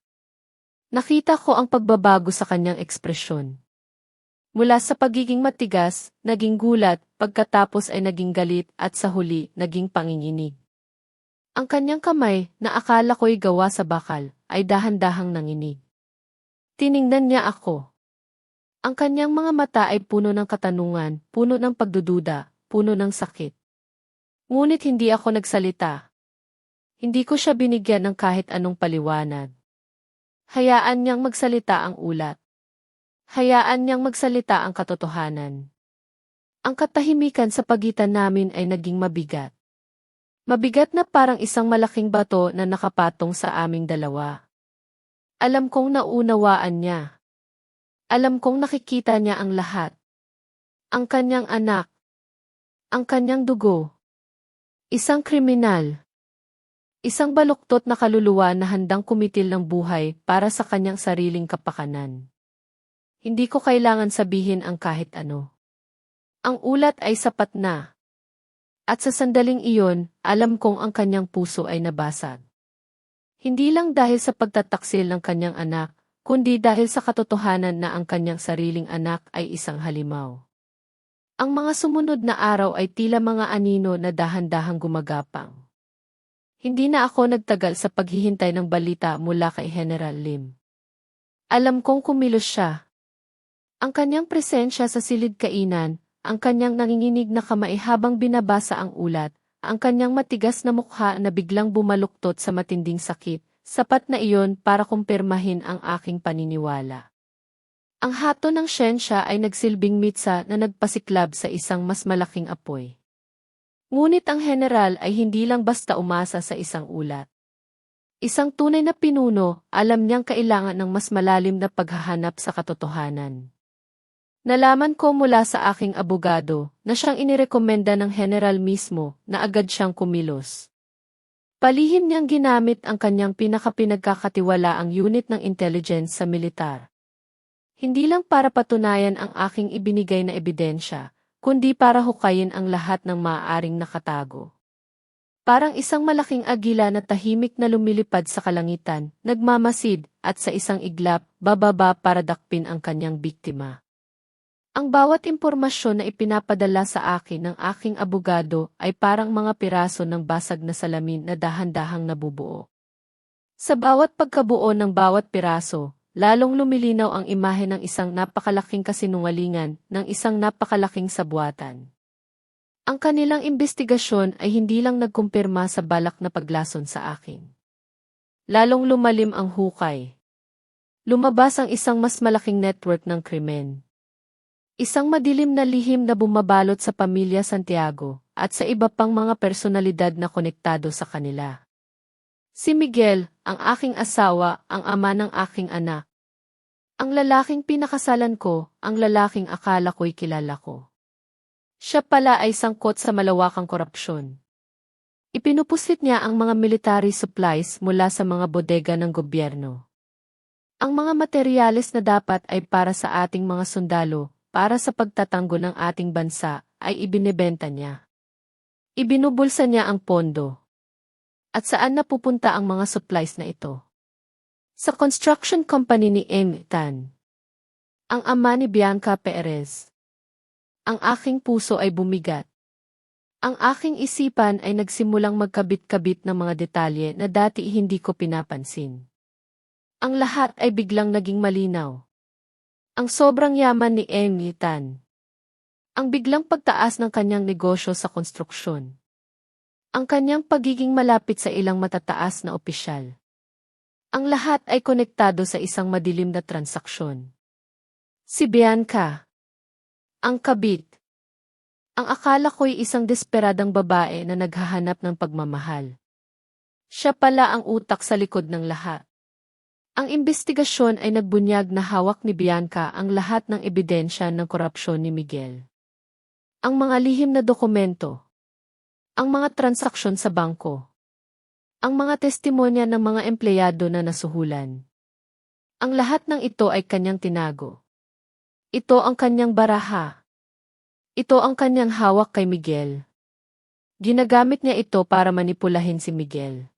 Nakita ko ang pagbabago sa kanyang ekspresyon. Mula sa pagiging matigas, naging gulat, pagkatapos ay naging galit at sa huli, naging panginginig. Ang kanyang kamay, na akala ko'y gawa sa bakal, ay dahan-dahang nanginig. Tiningnan niya ako. Ang kanyang mga mata ay puno ng katanungan, puno ng pagdududa, puno ng sakit. Ngunit hindi ako nagsalita. Hindi ko siya binigyan ng kahit anong paliwanag. Hayaan niyang magsalita ang ulat. Hayaan niyang magsalita ang katotohanan. Ang katahimikan sa pagitan namin ay naging mabigat. Mabigat na parang isang malaking bato na nakapatong sa aming dalawa. Alam kong naunawaan niya. Alam kong nakikita niya ang lahat. Ang kanyang anak. Ang kanyang dugo. Isang kriminal. Isang baluktot na kaluluwa na handang kumitil ng buhay para sa kanyang sariling kapakanan. Hindi ko kailangan sabihin ang kahit ano. Ang ulat ay sapat na. At sa sandaling iyon, alam kong ang kanyang puso ay nabasag. Hindi lang dahil sa pagtataksil ng kanyang anak, kundi dahil sa katotohanan na ang kanyang sariling anak ay isang halimaw. Ang mga sumunod na araw ay tila mga anino na dahan-dahang gumagapang. Hindi na ako nagtagal sa paghihintay ng balita mula kay General Lim. Alam kong kumilos siya. Ang kanyang presensya sa silid-kainan, ang kanyang nanginginig na kamay habang binabasa ang ulat, ang kanyang matigas na mukha na biglang bumaluktot sa matinding sakit, sapat na iyon para kumpirmahin ang aking paniniwala. Ang hato ng siyensya ay nagsilbing mitsa na nagpasiklab sa isang mas malaking apoy. Ngunit ang general ay hindi lang basta umasa sa isang ulat. Isang tunay na pinuno, alam niyang kailangan ng mas malalim na paghahanap sa katotohanan. Nalaman ko mula sa aking abogado na siyang inirekomenda ng general mismo na agad siyang kumilos. Palihim niyang ginamit ang kanyang pinakapinagkakatiwalaang unit ng intelligence sa militar. Hindi lang para patunayan ang aking ibinigay na ebidensya, kundi para hukayin ang lahat ng maaaring nakatago. Parang isang malaking agila na tahimik na lumilipad sa kalangitan, nagmamasid, at sa isang iglap, bababa para dakpin ang kanyang biktima. Ang bawat impormasyon na ipinapadala sa akin ng aking abogado ay parang mga piraso ng basag na salamin na dahan-dahang nabubuo. Sa bawat pagkabuo ng bawat piraso, lalong lumilinaw ang imahe ng isang napakalaking kasinungalingan, ng isang napakalaking sabuatan. Ang kanilang imbestigasyon ay hindi lang nagkumpirma sa balak na paglason sa akin. Lalong lumalim ang hukay. Lumabas ang isang mas malaking network ng krimen. Isang madilim na lihim na bumabalot sa pamilya Santiago at sa iba pang mga personalidad na konektado sa kanila. Si Miguel, ang aking asawa, ang ama ng aking anak. Ang lalaking pinakasalan ko, ang lalaking akala ko'y kilala ko. Siya pala ay sangkot sa malawakang korupsyon. Ipinupusit niya ang mga military supplies mula sa mga bodega ng gobyerno. Ang mga materyales na dapat ay para sa ating mga sundalo, para sa pagtatanggol ng ating bansa, ay ibinebenta niya. Ibinubulsa niya ang pondo. At saan napupunta ang mga supplies na ito? Sa construction company ni Amy Tan. Ang ama ni Bianca Perez. Ang aking puso ay bumigat. Ang aking isipan ay nagsimulang magkabit-kabit ng mga detalye na dati hindi ko pinapansin. Ang lahat ay biglang naging malinaw. Ang sobrang yaman ni Amy Tan. Ang biglang pagtaas ng kanyang negosyo sa konstruksyon. Ang kanyang pagiging malapit sa ilang matataas na opisyal. Ang lahat ay konektado sa isang madilim na transaksyon. Si Bianca. Ang kabit. Ang akala ko'y isang desperadang babae na naghahanap ng pagmamahal. Siya pala ang utak sa likod ng lahat. Ang imbestigasyon ay nagbunyag na hawak ni Bianca ang lahat ng ebidensya ng korupsyon ni Miguel. Ang mga lihim na dokumento. Ang mga transaksyon sa bangko. Ang mga testimonya ng mga empleyado na nasuhulan. Ang lahat ng ito ay kanyang tinago. Ito ang kanyang baraha. Ito ang kanyang hawak kay Miguel. Ginagamit niya ito para manipulahin si Miguel.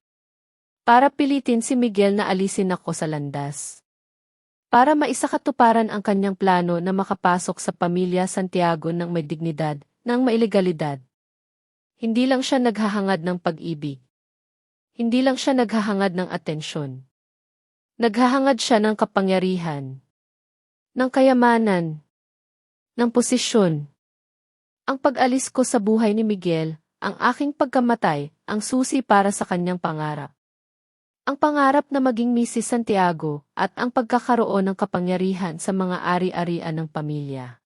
Para pilitin si Miguel na alisin ako sa landas. Para maisakatuparan ang kanyang plano na makapasok sa pamilya Santiago ng may dignidad, ng may legalidad. Hindi lang siya naghahangad ng pag-ibig. Hindi lang siya naghahangad ng atensyon. Naghahangad siya ng kapangyarihan, ng kayamanan, ng posisyon. Ang pag-alis ko sa buhay ni Miguel, ang aking pagkamatay, ang susi para sa kanyang pangarap. Ang pangarap na maging Mrs. Santiago at ang pagkakaroon ng kapangyarihan sa mga ari-arian ng pamilya.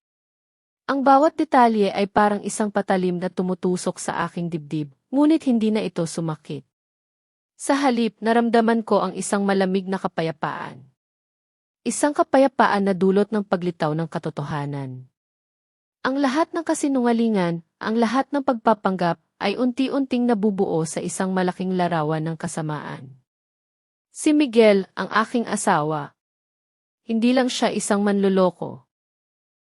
Ang bawat detalye ay parang isang patalim na tumutusok sa aking dibdib, ngunit hindi na ito sumakit. Sa halip, naramdaman ko ang isang malamig na kapayapaan. Isang kapayapaan na dulot ng paglitaw ng katotohanan. Ang lahat ng kasinungalingan, ang lahat ng pagpapanggap, ay unti-unting nabubuo sa isang malaking larawan ng kasamaan. Si Miguel, ang aking asawa. Hindi lang siya isang manloloko.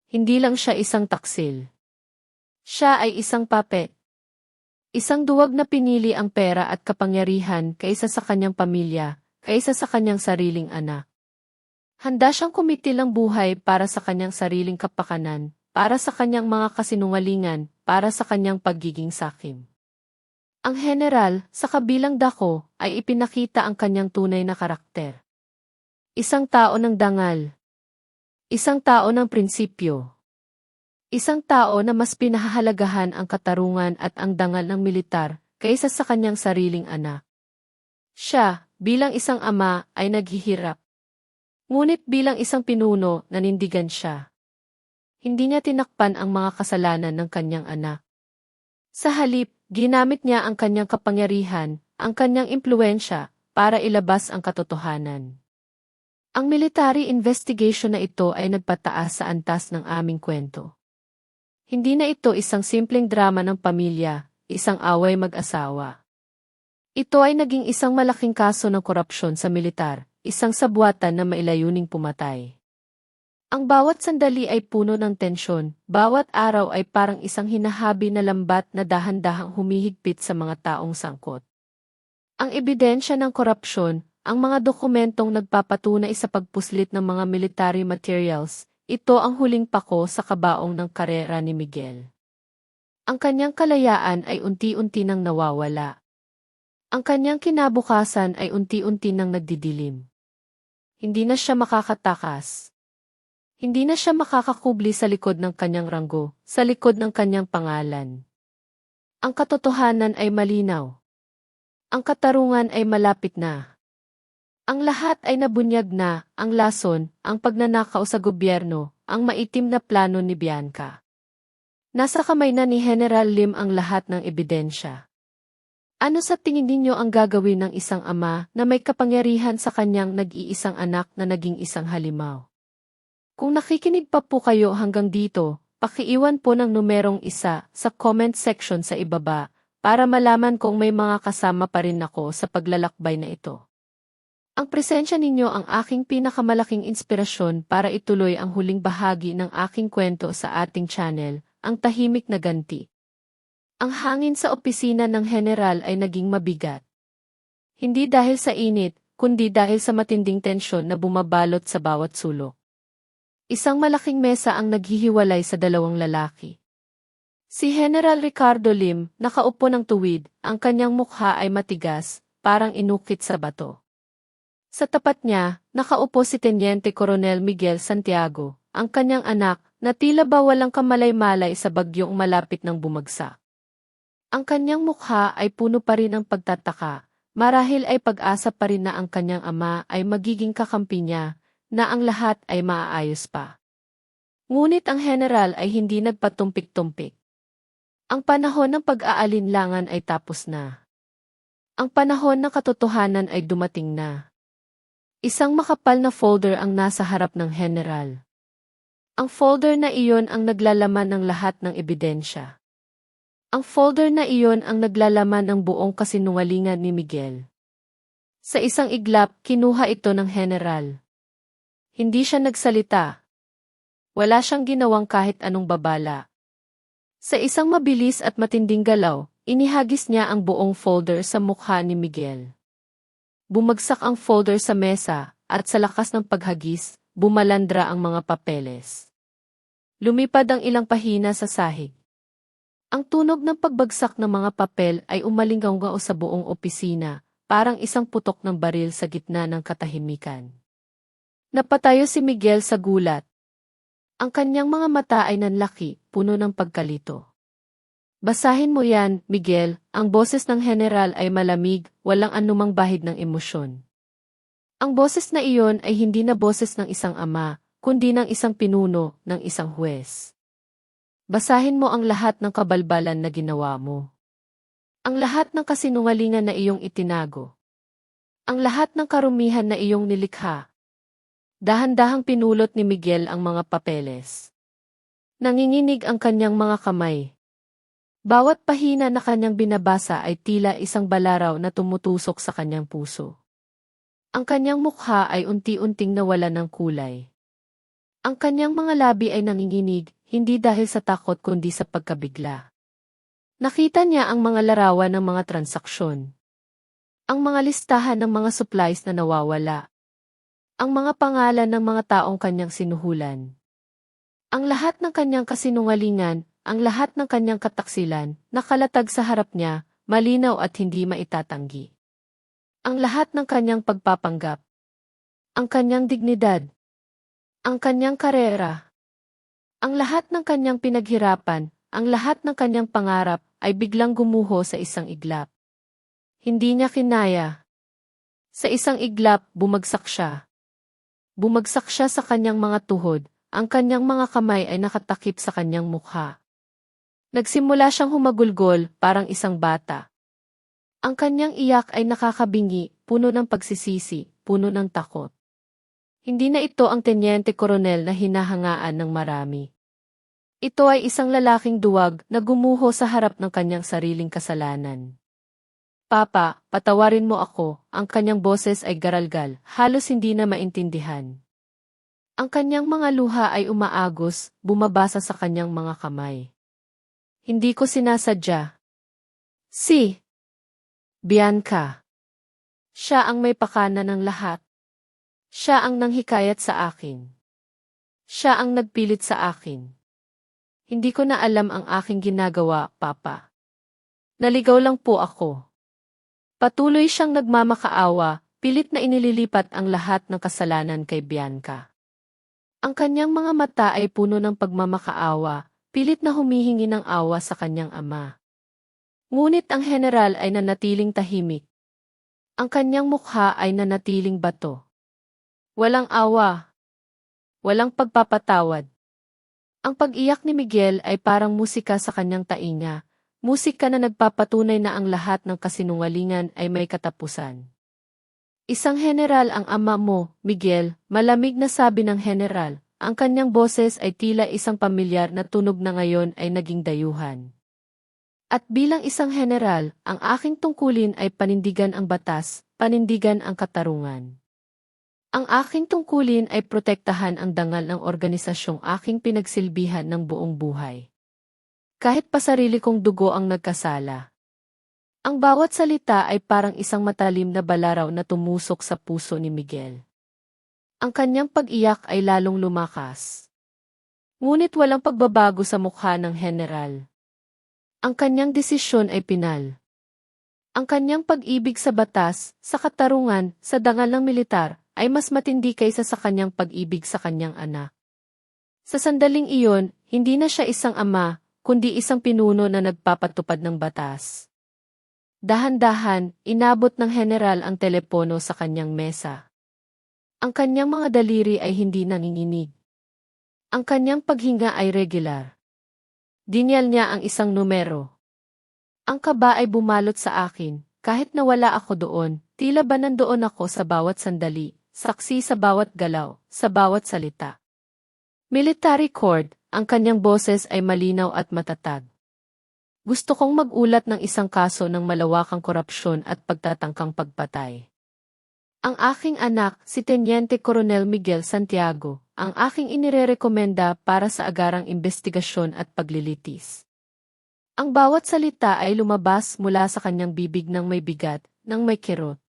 Hindi lang siya isang taksil. Siya ay isang puppet. Isang duwag na pinili ang pera at kapangyarihan kaysa sa kanyang pamilya, kaysa sa kanyang sariling anak. Handa siyang kumitil ang buhay para sa kanyang sariling kapakanan, para sa kanyang mga kasinungalingan, para sa kanyang pagiging sakim. Ang general, sa kabilang dako, ay ipinakita ang kanyang tunay na karakter. Isang tao ng dangal. Isang tao ng prinsipyo. Isang tao na mas pinahahalagahan ang katarungan at ang dangal ng militar kaysa sa kanyang sariling anak. Siya, bilang isang ama, ay naghihirap. Ngunit bilang isang pinuno, nanindigan siya. Hindi niya tinakpan ang mga kasalanan ng kanyang anak. Sa halip, ginamit niya ang kanyang kapangyarihan, ang kanyang impluwensya, para ilabas ang katotohanan. Ang military investigation na ito ay nagpataas sa antas ng aming kwento. Hindi na ito isang simpleng drama ng pamilya, isang away mag-asawa. Ito ay naging isang malaking kaso ng korupsyon sa militar, isang sabwatan na mailayuning pumatay. Ang bawat sandali ay puno ng tensyon, bawat araw ay parang isang hinahabi na lambat na dahan-dahang humihigpit sa mga taong sangkot. Ang ebidensya ng korupsyon, ang mga dokumentong nagpapatunay sa pagpuslit ng mga military materials, ito ang huling pako sa kabaong ng karera ni Miguel. Ang kanyang kalayaan ay unti-unti nang nawawala. Ang kanyang kinabukasan ay unti-unti nang nagdidilim. Hindi na siya makakatakas. Hindi na siya makakakubli sa likod ng kanyang ranggo, sa likod ng kanyang pangalan. Ang katotohanan ay malinaw. Ang katarungan ay malapit na. Ang lahat ay nabunyag na, ang lason, ang pagnanakaw sa gobyerno, ang maitim na plano ni Bianca. Nasa kamay na ni General Lim ang lahat ng ebidensya. Ano sa tingin ninyo ang gagawin ng isang ama na may kapangyarihan sa kanyang nag-iisang anak na naging isang halimaw? Kung nakikinig pa po kayo hanggang dito, pakiiwan po ng numerong 1 sa comment section sa ibaba para malaman kung may mga kasama pa rin ako sa paglalakbay na ito. Ang presensya ninyo ang aking pinakamalaking inspirasyon para ituloy ang huling bahagi ng aking kwento sa ating channel, Ang Tahimik na Ganti. Ang hangin sa opisina ng general ay naging mabigat. Hindi dahil sa init, kundi dahil sa matinding tensyon na bumabalot sa bawat sulok. Isang malaking mesa ang naghihiwalay sa dalawang lalaki. Si General Ricardo Lim, nakaupo ng tuwid, ang kanyang mukha ay matigas, parang inukit sa bato. Sa tapat niya, nakaupo si Teniente Coronel Miguel Santiago, ang kanyang anak, na tila ba walang kamalay-malay sa bagyong malapit ng bumagsak. Ang kanyang mukha ay puno pa rin ng pagtataka, marahil ay pag-asa pa rin na ang kanyang ama ay magiging kakampi niya, na ang lahat ay maaayos pa. Ngunit ang general ay hindi nagpatumpik-tumpik. Ang panahon ng pag-aalinlangan ay tapos na. Ang panahon ng katotohanan ay dumating na. Isang makapal na folder ang nasa harap ng general. Ang folder na iyon ang naglalaman ng lahat ng ebidensya. Ang folder na iyon ang naglalaman ng buong kasinungalingan ni Miguel. Sa isang iglap, kinuha ito ng general. Hindi siya nagsalita. Wala siyang ginawang kahit anong babala. Sa isang mabilis at matinding galaw, inihagis niya ang buong folder sa mukha ni Miguel. Bumagsak ang folder sa mesa, at sa lakas ng paghagis, bumalandra ang mga papeles. Lumipad ang ilang pahina sa sahig. Ang tunog ng pagbagsak ng mga papel ay umalingaw-ngaw sa buong opisina, parang isang putok ng baril sa gitna ng katahimikan. Napatayo si Miguel sa gulat. Ang kanyang mga mata ay nanlaki, puno ng pagkalito. Basahin mo yan, Miguel, ang boses ng general ay malamig, walang anumang bahid ng emosyon. Ang boses na iyon ay hindi na boses ng isang ama, kundi ng isang pinuno, ng isang huwes. Basahin mo ang lahat ng kabalbalan na ginawa mo. Ang lahat ng kasinungalingan na iyong itinago. Ang lahat ng karumihan na iyong nilikha. Dahan-dahang pinulot ni Miguel ang mga papeles. Nanginginig ang kanyang mga kamay. Bawat pahina na kanyang binabasa ay tila isang balaraw na tumutusok sa kanyang puso. Ang kanyang mukha ay unti-unting nawala ng kulay. Ang kanyang mga labi ay nanginginig, hindi dahil sa takot kundi sa pagkabigla. Nakita niya ang mga larawan ng mga transaksyon. Ang mga listahan ng mga supplies na nawawala. Ang mga pangalan ng mga taong kanyang sinuhulan. Ang lahat ng kanyang kasinungalingan, ang lahat ng kanyang kataksilan, nakalatag sa harap niya, malinaw at hindi maitatanggi. Ang lahat ng kanyang pagpapanggap. Ang kanyang dignidad. Ang kanyang karera. Ang lahat ng kanyang pinaghirapan, ang lahat ng kanyang pangarap, ay biglang gumuho sa isang iglap. Hindi niya kinaya. Sa isang iglap, bumagsak siya. Bumagsak siya sa kanyang mga tuhod, ang kanyang mga kamay ay nakatakip sa kanyang mukha. Nagsimula siyang humagulgol, parang isang bata. Ang kanyang iyak ay nakakabingi, puno ng pagsisisi, puno ng takot. Hindi na ito ang tenyente koronel na hinahangaan ng marami. Ito ay isang lalaking duwag na gumuho sa harap ng kanyang sariling kasalanan. Papa, patawarin mo ako, ang kanyang boses ay garalgal, halos hindi na maintindihan. Ang kanyang mga luha ay umaagos, bumabasa sa kanyang mga kamay. Hindi ko sinasadya. Si Bianca. Siya ang may pakana ng lahat. Siya ang nanghikayat sa akin. Siya ang nagpilit sa akin. Hindi ko na alam ang aking ginagawa, Papa. Naligaw lang po ako. Patuloy siyang nagmamakaawa, pilit na inililipat ang lahat ng kasalanan kay Bianca. Ang kanyang mga mata ay puno ng pagmamakaawa, pilit na humihingi ng awa sa kanyang ama. Ngunit ang general ay nanatiling tahimik. Ang kanyang mukha ay nanatiling bato. Walang awa. Walang pagpapatawad. Ang pag-iyak ni Miguel ay parang musika sa kanyang tainga, musika na nagpapatunay na ang lahat ng kasinungalingan ay may katapusan. Isang general ang ama mo, Miguel, malamig na sabi ng general, ang kanyang boses ay tila isang pamilyar na tunog na ngayon ay naging dayuhan. At bilang isang general, ang aking tungkulin ay panindigan ang batas, panindigan ang katarungan. Ang aking tungkulin ay protektahan ang dangal ng organisasyong aking pinagsilbihan ng buong buhay. Kahit pa sarili kong dugo ang nagkasala. Ang bawat salita ay parang isang matalim na balaraw na tumusok sa puso ni Miguel. Ang kanyang pag-iyak ay lalong lumakas. Ngunit walang pagbabago sa mukha ng general. Ang kanyang desisyon ay pinal. Ang kanyang pag-ibig sa batas, sa katarungan, sa dangal ng militar, ay mas matindi kaysa sa kanyang pag-ibig sa kanyang anak. Sa sandaling iyon, hindi na siya isang ama, kundi isang pinuno na nagpapatupad ng batas. Dahan-dahan, inabot ng general ang telepono sa kanyang mesa. Ang kanyang mga daliri ay hindi nanginginig. Ang kanyang paghinga ay regular. Dinyal niya ang isang numero. Ang kaba ay bumalot sa akin, kahit nawala ako doon, tila ba nandoon ako sa bawat sandali. Saksi sa bawat galaw, sa bawat salita. Military court, ang kanyang boses ay malinaw at matatag. Gusto kong mag-ulat ng isang kaso ng malawakang korupsyon at pagtatangkang pagpatay. Ang aking anak, si Teniente Coronel Miguel Santiago, ang aking inirerekomenda para sa agarang investigasyon at paglilitis. Ang bawat salita ay lumabas mula sa kanyang bibig ng may bigat, ng may kirot.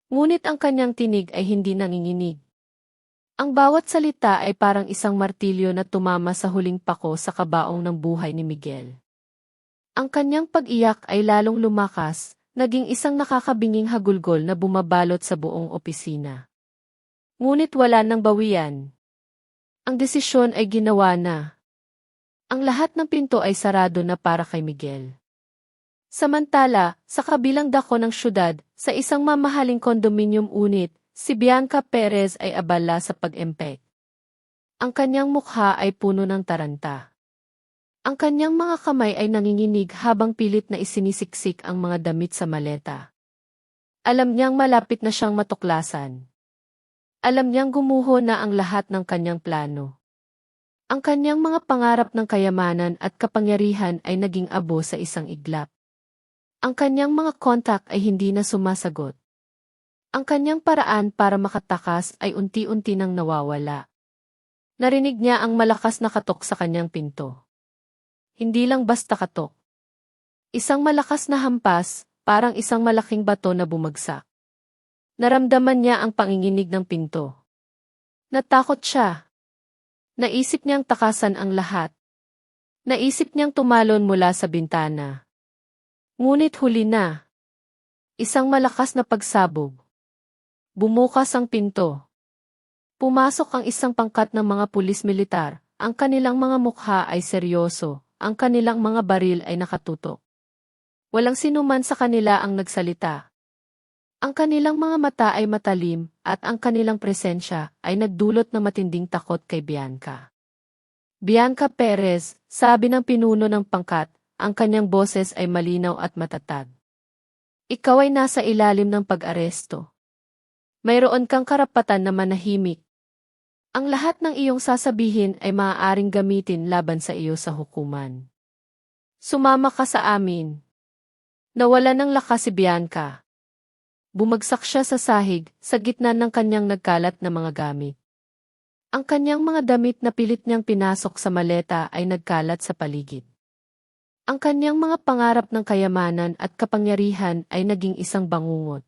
Ngunit ang kanyang tinig ay hindi nanginginig. Ang bawat salita ay parang isang martilyo na tumama sa huling pako sa kabaong ng buhay ni Miguel. Ang kanyang pag-iyak ay lalong lumakas, naging isang nakakabinging hagulgol na bumabalot sa buong opisina. Ngunit wala nang bawian. Ang desisyon ay ginawa na. Ang lahat ng pinto ay sarado na para kay Miguel. Samantala, sa kabilang dako ng syudad, sa isang mamahaling condominium unit, si Bianca Perez ay abala sa pag-empek. Ang kanyang mukha ay puno ng taranta. Ang kanyang mga kamay ay nanginginig habang pilit na isinisiksik ang mga damit sa maleta. Alam niyang malapit na siyang matuklasan. Alam niyang gumuho na ang lahat ng kanyang plano. Ang kanyang mga pangarap ng kayamanan at kapangyarihan ay naging abo sa isang iglap. Ang kanyang mga kontak ay hindi na sumasagot. Ang kanyang paraan para makatakas ay unti-unti nang nawawala. Narinig niya ang malakas na katok sa kanyang pinto. Hindi lang basta katok. Isang malakas na hampas, parang isang malaking bato na bumagsak. Naramdaman niya ang panginginig ng pinto. Natakot siya. Naisip niyang takasan ang lahat. Naisip niyang tumalon mula sa bintana. Ngunit huli na. Isang malakas na pagsabog. Bumukas ang pinto. Pumasok ang isang pangkat ng mga pulis militar. Ang kanilang mga mukha ay seryoso. Ang kanilang mga baril ay nakatutok. Walang sinuman sa kanila ang nagsalita. Ang kanilang mga mata ay matalim, at ang kanilang presensya ay nagdulot ng matinding takot kay Bianca. Bianca Perez, sabi ng pinuno ng pangkat, ang kanyang boses ay malinaw at matatag. Ikaw ay nasa ilalim ng pag-aresto. Mayroon kang karapatan na manahimik. Ang lahat ng iyong sasabihin ay maaaring gamitin laban sa iyo sa hukuman. Sumama ka sa amin. Nawala ng lakas si Bianca. Bumagsak siya sa sahig, sa gitna ng kanyang nagkalat na mga gamit. Ang kanyang mga damit na pilit niyang pinasok sa maleta ay nagkalat sa paligid. Ang kanyang mga pangarap ng kayamanan at kapangyarihan ay naging isang bangungot.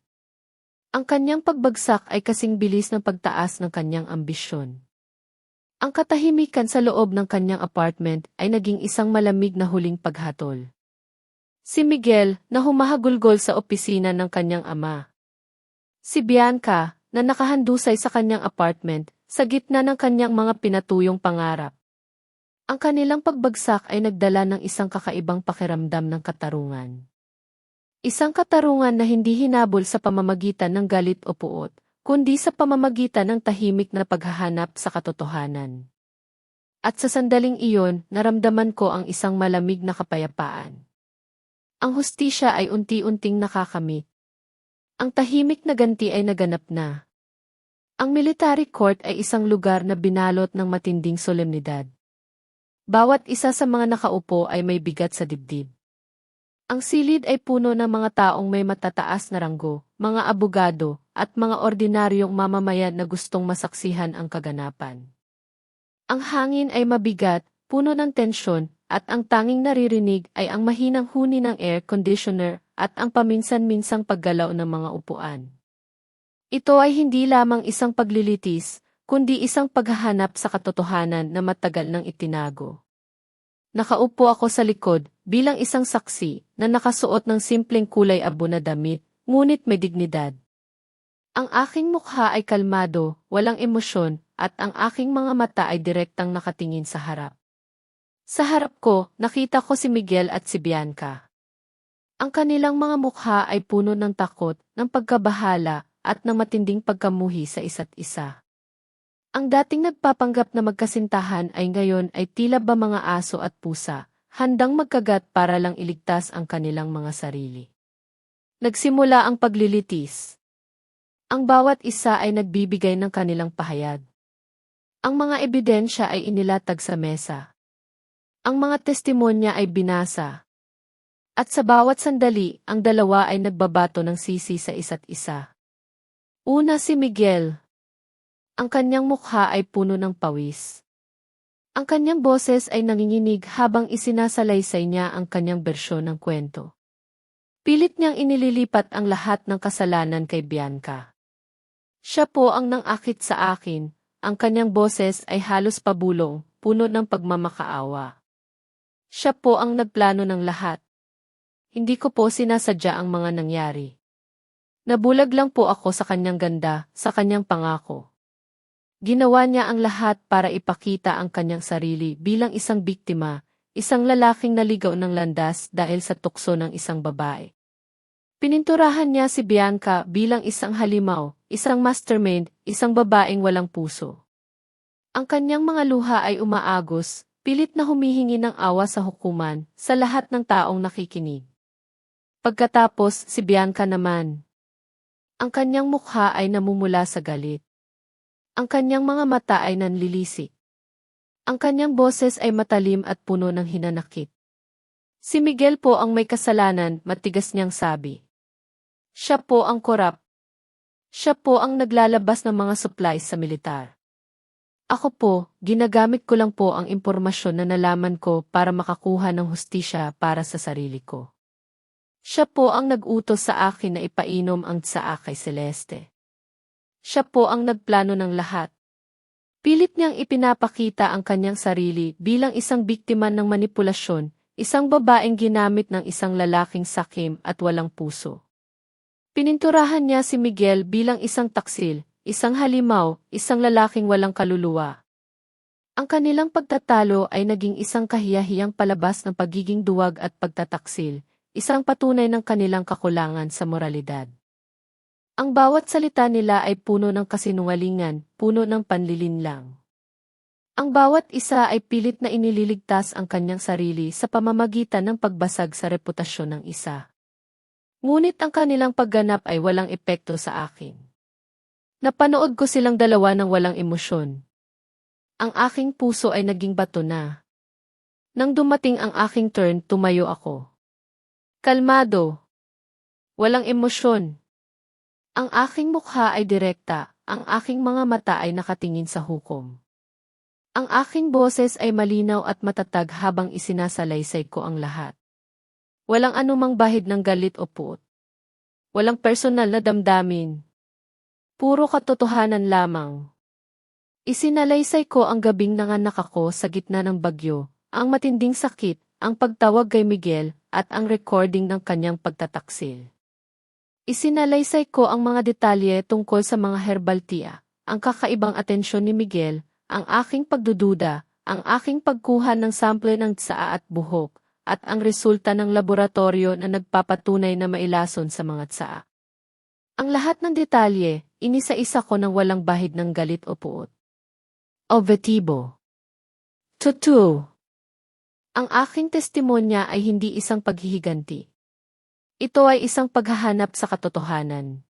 Ang kanyang pagbagsak ay kasing bilis ng pagtaas ng kanyang ambisyon. Ang katahimikan sa loob ng kanyang apartment ay naging isang malamig na huling paghatol. Si Miguel, na humahagulgol sa opisina ng kanyang ama. Si Bianca, na nakahandusay sa kanyang apartment, sa gitna ng kanyang mga pinatuyong pangarap. Ang kanilang pagbagsak ay nagdala ng isang kakaibang pakiramdam ng katarungan. Isang katarungan na hindi hinabol sa pamamagitan ng galit o puot, kundi sa pamamagitan ng tahimik na paghahanap sa katotohanan. At sa sandaling iyon, naramdaman ko ang isang malamig na kapayapaan. Ang hustisya ay unti-unting nakakamit. Ang tahimik na ganti ay naganap na. Ang military court ay isang lugar na binalot ng matinding solemnidad. Bawat isa sa mga nakaupo ay may bigat sa dibdib. Ang silid ay puno ng mga taong may matataas na ranggo, mga abogado, at mga ordinaryong mamamayan na gustong masaksihan ang kaganapan. Ang hangin ay mabigat, puno ng tensyon, at ang tanging naririnig ay ang mahinang huni ng air conditioner at ang paminsan-minsang paggalaw ng mga upuan. Ito ay hindi lamang isang paglilitis, kundi isang paghahanap sa katotohanan na matagal nang itinago. Nakaupo ako sa likod, bilang isang saksi, na nakasuot ng simpleng kulay abo na damit, ngunit may dignidad. Ang aking mukha ay kalmado, walang emosyon, at ang aking mga mata ay direktang nakatingin sa harap. Sa harap ko, nakita ko si Miguel at si Bianca. Ang kanilang mga mukha ay puno ng takot, ng pagkabahala, at ng matinding pagkamuhi sa isa't isa. Ang dating nagpapanggap na magkasintahan ay ngayon ay tila ba mga aso at pusa, handang magkagat para lang iligtas ang kanilang mga sarili. Nagsimula ang paglilitis. Ang bawat isa ay nagbibigay ng kanilang pahayag. Ang mga ebidensya ay inilatag sa mesa. Ang mga testimonya ay binasa. At sa bawat sandali, ang dalawa ay nagbabato ng sisi sa isa't isa. Una si Miguel. Ang kanyang mukha ay puno ng pawis. Ang kanyang boses ay nanginginig habang isinasalaysay niya ang kanyang bersyon ng kwento. Pilit niyang inililipat ang lahat ng kasalanan kay Bianca. Siya po ang nangakit sa akin, ang kanyang boses ay halos pabulong, puno ng pagmamakaawa. Siya po ang nagplano ng lahat. Hindi ko po sinasadya ang mga nangyari. Nabulag lang po ako sa kanyang ganda, sa kanyang pangako. Ginawa niya ang lahat para ipakita ang kanyang sarili bilang isang biktima, isang lalaking naligaw ng landas dahil sa tukso ng isang babae. Pininturahan niya si Bianca bilang isang halimaw, isang mastermind, isang babaeng walang puso. Ang kanyang mga luha ay umaagos, pilit na humihingi ng awa sa hukuman, sa lahat ng taong nakikinig. Pagkatapos, si Bianca naman. Ang kanyang mukha ay namumula sa galit. Ang kanyang mga mata ay nanlilisik. Ang kanyang boses ay matalim at puno ng hinanakit. Si Miguel po ang may kasalanan, matigas niyang sabi. Siya po ang korap. Siya po ang naglalabas ng mga supplies sa militar. Ako po, ginagamit ko lang po ang impormasyon na nalaman ko para makakuha ng hustisya para sa sarili ko. Siya po ang nag-utos sa akin na ipainom ang tsaa kay Celeste. Siya po ang nagplano ng lahat. Pilit niyang ipinapakita ang kanyang sarili bilang isang biktima ng manipulasyon, isang babaeng ginamit ng isang lalaking sakim at walang puso. Pininturahan niya si Miguel bilang isang taksil, isang halimaw, isang lalaking walang kaluluwa. Ang kanilang pagtatalo ay naging isang kahiyahiyang palabas ng pagiging duwag at pagtataksil, isang patunay ng kanilang kakulangan sa moralidad. Ang bawat salita nila ay puno ng kasinungalingan, puno ng panlilinlang. Ang bawat isa ay pilit na inililigtas ang kanyang sarili sa pamamagitan ng pagbasag sa reputasyon ng isa. Ngunit ang kanilang pagganap ay walang epekto sa akin. Napanood ko silang dalawa ng walang emosyon. Ang aking puso ay naging bato na. Nang dumating ang aking turn, tumayo ako. Kalmado. Walang emosyon. Ang aking mukha ay direkta, ang aking mga mata ay nakatingin sa hukom. Ang aking boses ay malinaw at matatag habang isinasalaysay ko ang lahat. Walang anumang bahid ng galit o puot. Walang personal na damdamin. Puro katotohanan lamang. Isinalaysay ko ang gabing nanganak ako sa gitna ng bagyo, ang matinding sakit, ang pagtawag kay Miguel, at ang recording ng kanyang pagtataksil. Isinalaysay ko ang mga detalye tungkol sa mga herbal tea, ang kakaibang atensyon ni Miguel, ang aking pagdududa, ang aking pagkuha ng sample ng tsaa at buhok, at ang resulta ng laboratorio na nagpapatunay na mailason sa mga tsaa. Ang lahat ng detalye, inisa-isa ko ng walang bahid ng galit o puot. Objetibo. Totoo. Ang aking testimonya ay hindi isang paghihiganti. Ito ay isang paghahanap sa katotohanan.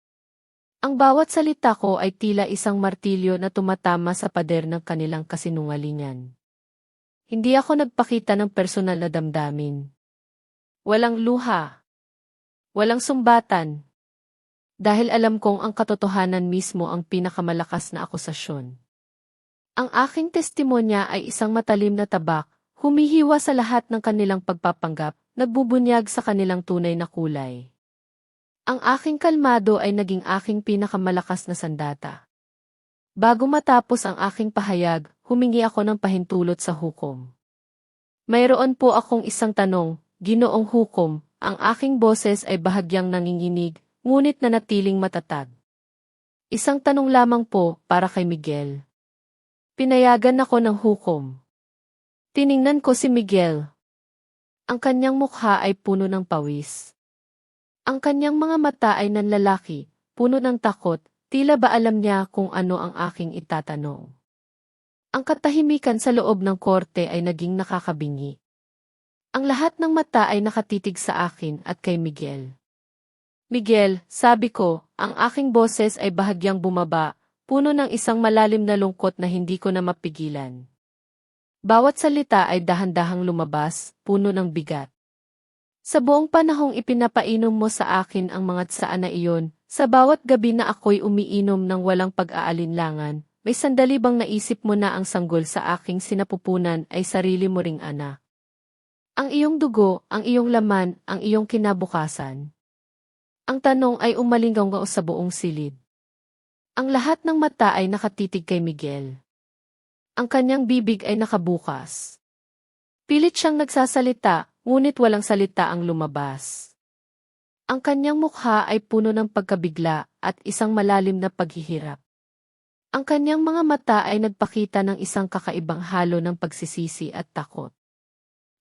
Ang bawat salita ko ay tila isang martilyo na tumatama sa pader ng kanilang kasinungalingan. Hindi ako nagpakita ng personal na damdamin. Walang luha. Walang sumbatan. Dahil alam kong ang katotohanan mismo ang pinakamalakas na akusasyon. Ang aking testimonya ay isang matalim na tabak, humihiwa sa lahat ng kanilang pagpapanggap, nagbubunyag sa kanilang tunay na kulay. Ang aking kalmado ay naging aking pinakamalakas na sandata. Bago matapos ang aking pahayag, humingi ako ng pahintulot sa hukom. Mayroon po akong isang tanong, Ginoong Hukom, ang aking boses ay bahagyang nanginginig, ngunit nanatiling matatag. Isang tanong lamang po para kay Miguel. Pinayagan ako ng hukom. Tiningnan ko si Miguel. Ang kanyang mukha ay puno ng pawis. Ang kanyang mga mata ay nanlalaki, puno ng takot, tila ba alam niya kung ano ang aking itatanong. Ang katahimikan sa loob ng korte ay naging nakakabingi. Ang lahat ng mata ay nakatitig sa akin at kay Miguel. Miguel, sabi ko, ang aking boses ay bahagyang bumaba, puno ng isang malalim na lungkot na hindi ko na mapigilan. Bawat salita ay dahan-dahang lumabas, puno ng bigat. Sa buong panahong ipinapainom mo sa akin ang mga tsaan na iyon, sa bawat gabi na ako'y umiinom ng walang pag-aalinlangan, may sandali bang naisip mo na ang sanggol sa aking sinapupunan ay sarili mo ring anak? Ang iyong dugo, ang iyong laman, ang iyong kinabukasan. Ang tanong ay umalinggaw sa buong silid. Ang lahat ng mata ay nakatitig kay Miguel. Ang kanyang bibig ay nakabukas. Pilit siyang nagsasalita, ngunit walang salita ang lumabas. Ang kanyang mukha ay puno ng pagkabigla at isang malalim na paghihirap. Ang kanyang mga mata ay nagpakita ng isang kakaibang halo ng pagsisisi at takot.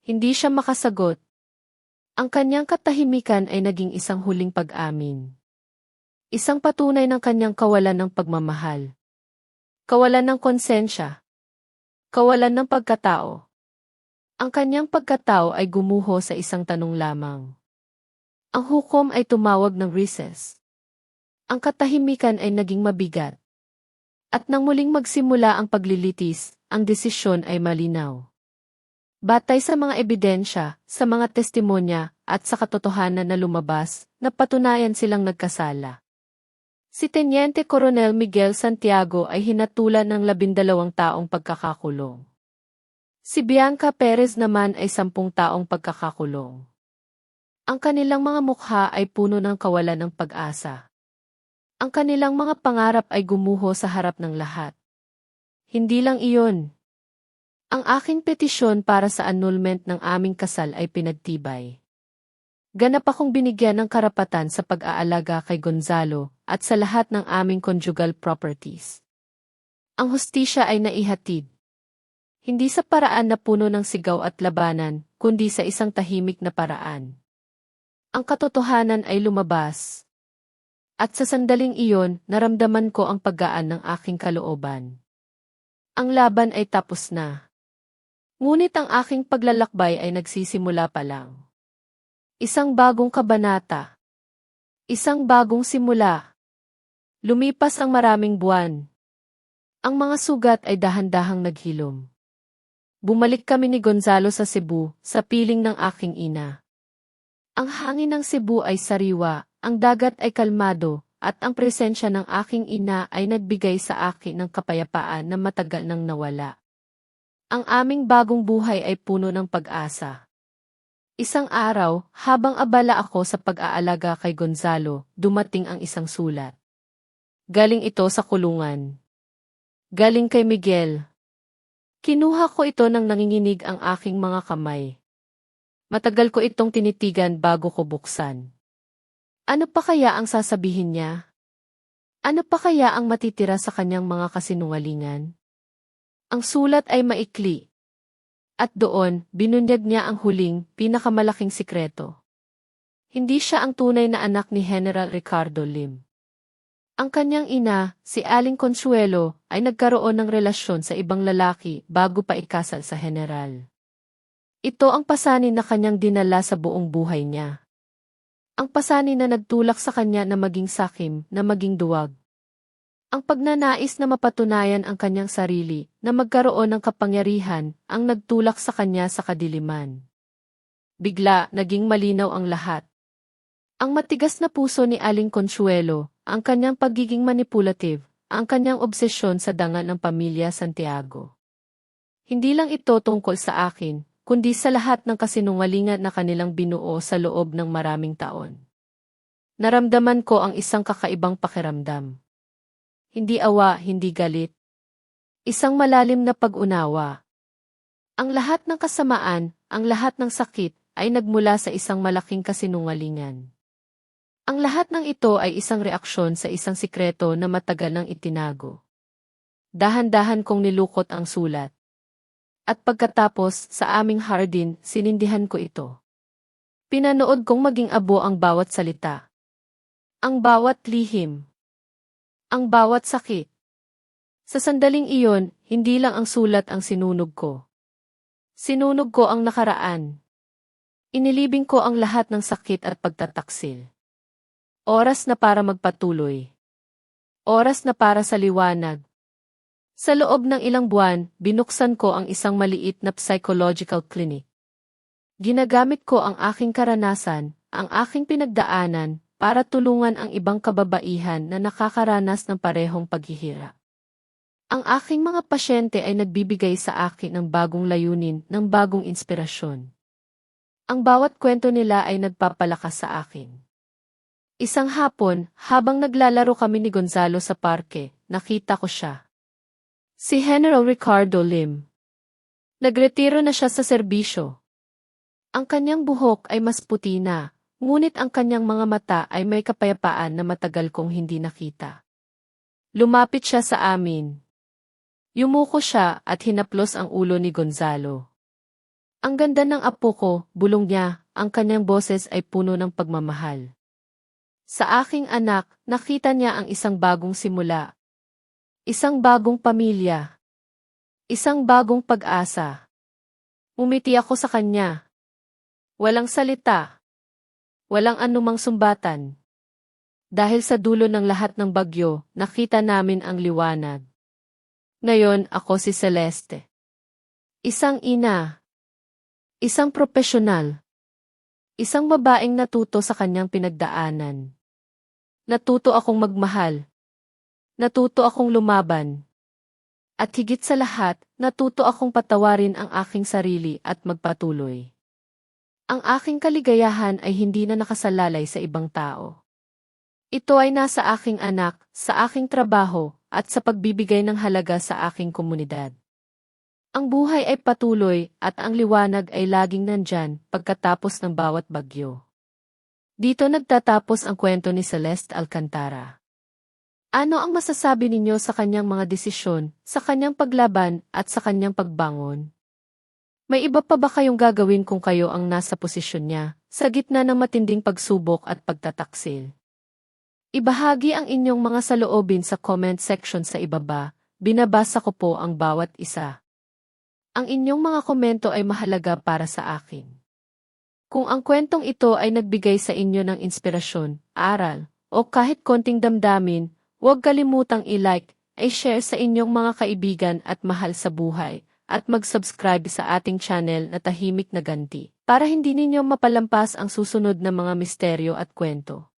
Hindi siya makasagot. Ang kanyang katahimikan ay naging isang huling pag-amin. Isang patunay ng kanyang kawalan ng pagmamahal. Kawalan ng konsensya. Kawalan ng pagkatao. Ang kanyang pagkatao ay gumuho sa isang tanong lamang. Ang hukom ay tumawag ng recess. Ang katahimikan ay naging mabigat. At nang muling magsimula ang paglilitis, ang desisyon ay malinaw. Batay sa mga ebidensya, sa mga testimonya, at sa katotohanan na lumabas, napatunayan silang nagkasala. Si Teniente Coronel Miguel Santiago ay hinatulan ng 12 taong pagkakakulong. Si Bianca Perez naman ay 10 taong pagkakakulong. Ang kanilang mga mukha ay puno ng kawalan ng pag-asa. Ang kanilang mga pangarap ay gumuho sa harap ng lahat. Hindi lang iyon. Ang aking petisyon para sa annulment ng aming kasal ay pinagtibay. Ganap akong binigyan ng karapatan sa pag-aalaga kay Gonzalo at sa lahat ng aming conjugal properties. Ang hustisya ay naihatid. Hindi sa paraan na puno ng sigaw at labanan, kundi sa isang tahimik na paraan. Ang katotohanan ay lumabas. At sa sandaling iyon, naramdaman ko ang paggaan ng aking kalooban. Ang laban ay tapos na. Ngunit ang aking paglalakbay ay nagsisimula pa lang. Isang bagong kabanata. Isang bagong simula. Lumipas ang maraming buwan. Ang mga sugat ay dahan-dahang naghilom. Bumalik kami ni Gonzalo sa Cebu, sa piling ng aking ina. Ang hangin ng Cebu ay sariwa, ang dagat ay kalmado, at ang presensya ng aking ina ay nagbigay sa akin ng kapayapaan na matagal nang nawala. Ang aming bagong buhay ay puno ng pag-asa. Isang araw, habang abala ako sa pag-aalaga kay Gonzalo, dumating ang isang sulat. Galing ito sa kulungan. Galing kay Miguel. Kinuha ko ito nang nanginginig ang aking mga kamay. Matagal ko itong tinitigan bago ko buksan. Ano pa kaya ang sasabihin niya? Ano pa kaya ang matitira sa kanyang mga kasinungalingan? Ang sulat ay maikli. At doon, binunyag niya ang huling, pinakamalaking sikreto. Hindi siya ang tunay na anak ni General Ricardo Lim. Ang kanyang ina, si Aling Consuelo, ay nagkaroon ng relasyon sa ibang lalaki bago pa ikasal sa general. Ito ang pasanin na kanyang dinala sa buong buhay niya. Ang pasanin na nagtulak sa kanya na maging sakim, na maging duwag. Ang pagnanais na mapatunayan ang kanyang sarili, na magkaroon ng kapangyarihan, ang nagtulak sa kanya sa kadiliman. Bigla, naging malinaw ang lahat. Ang matigas na puso ni Aling Consuelo, ang kanyang pagiging manipulative, ang kanyang obsesyon sa dangal ng pamilya Santiago. Hindi lang ito tungkol sa akin, kundi sa lahat ng kasinungalingan na kanilang binuo sa loob ng maraming taon. Naramdaman ko ang isang kakaibang pakiramdam. Hindi awa, hindi galit. Isang malalim na pag-unawa. Ang lahat ng kasamaan, ang lahat ng sakit, ay nagmula sa isang malaking kasinungalingan. Ang lahat ng ito ay isang reaksyon sa isang sikreto na matagal nang itinago. Dahan-dahan kong nilukot ang sulat. At pagkatapos, sa aming hardin, sinindihan ko ito. Pinanood kong maging abo ang bawat salita. Ang bawat lihim. Ang bawat sakit. Sa sandaling iyon, hindi lang ang sulat ang sinunog ko. Sinunog ko ang nakaraan. Inilibing ko ang lahat ng sakit at pagtataksil. Oras na para magpatuloy. Oras na para sa liwanag. Sa loob ng ilang buwan, binuksan ko ang isang maliit na psychological clinic. Ginagamit ko ang aking karanasan, ang aking pinagdaanan, para tulungan ang ibang kababaihan na nakakaranas ng parehong paghihirap. Ang aking mga pasyente ay nagbibigay sa akin ng bagong layunin, ng bagong inspirasyon. Ang bawat kwento nila ay nagpapalakas sa akin. Isang hapon, habang naglalaro kami ni Gonzalo sa parke, nakita ko siya. Si General Ricardo Lim. Nagretiro na siya sa serbisyo. Ang kanyang buhok ay mas puti na, ngunit ang kanyang mga mata ay may kapayapaan na matagal kong hindi nakita. Lumapit siya sa amin. Yumuko siya at hinaplos ang ulo ni Gonzalo. Ang ganda ng apo ko, bulong niya, ang kanyang boses ay puno ng pagmamahal. Sa aking anak, nakita niya ang isang bagong simula. Isang bagong pamilya. Isang bagong pag-asa. Umiti ako sa kanya. Walang salita. Walang anumang sumbatan. Dahil sa dulo ng lahat ng bagyo, nakita namin ang liwanag. Ngayon ako si Celeste. Isang ina. Isang propesyonal. Isang babaeng natuto sa kanyang pinagdaanan. Natuto akong magmahal. Natuto akong lumaban. At higit sa lahat, natuto akong patawarin ang aking sarili at magpatuloy. Ang aking kaligayahan ay hindi na nakasalalay sa ibang tao. Ito ay nasa aking anak, sa aking trabaho, at sa pagbibigay ng halaga sa aking komunidad. Ang buhay ay patuloy at ang liwanag ay laging nandyan pagkatapos ng bawat bagyo. Dito nagtatapos ang kwento ni Celeste Alcantara. Ano ang masasabi ninyo sa kanyang mga desisyon, sa kanyang paglaban at sa kanyang pagbangon? May iba pa ba kayong gagawin kung kayo ang nasa posisyon niya, sa gitna ng matinding pagsubok at pagtataksil? Ibahagi ang inyong mga saloobin sa comment section sa ibaba, binabasa ko po ang bawat isa. Ang inyong mga komento ay mahalaga para sa akin. Kung ang kwentong ito ay nagbigay sa inyo ng inspirasyon, aral, o kahit konting damdamin, huwag kalimutang i-like, i-share sa inyong mga kaibigan at mahal sa buhay, at mag-subscribe sa ating channel na Tahimik na Ganti, para hindi ninyo mapalampas ang susunod na mga misteryo at kwento.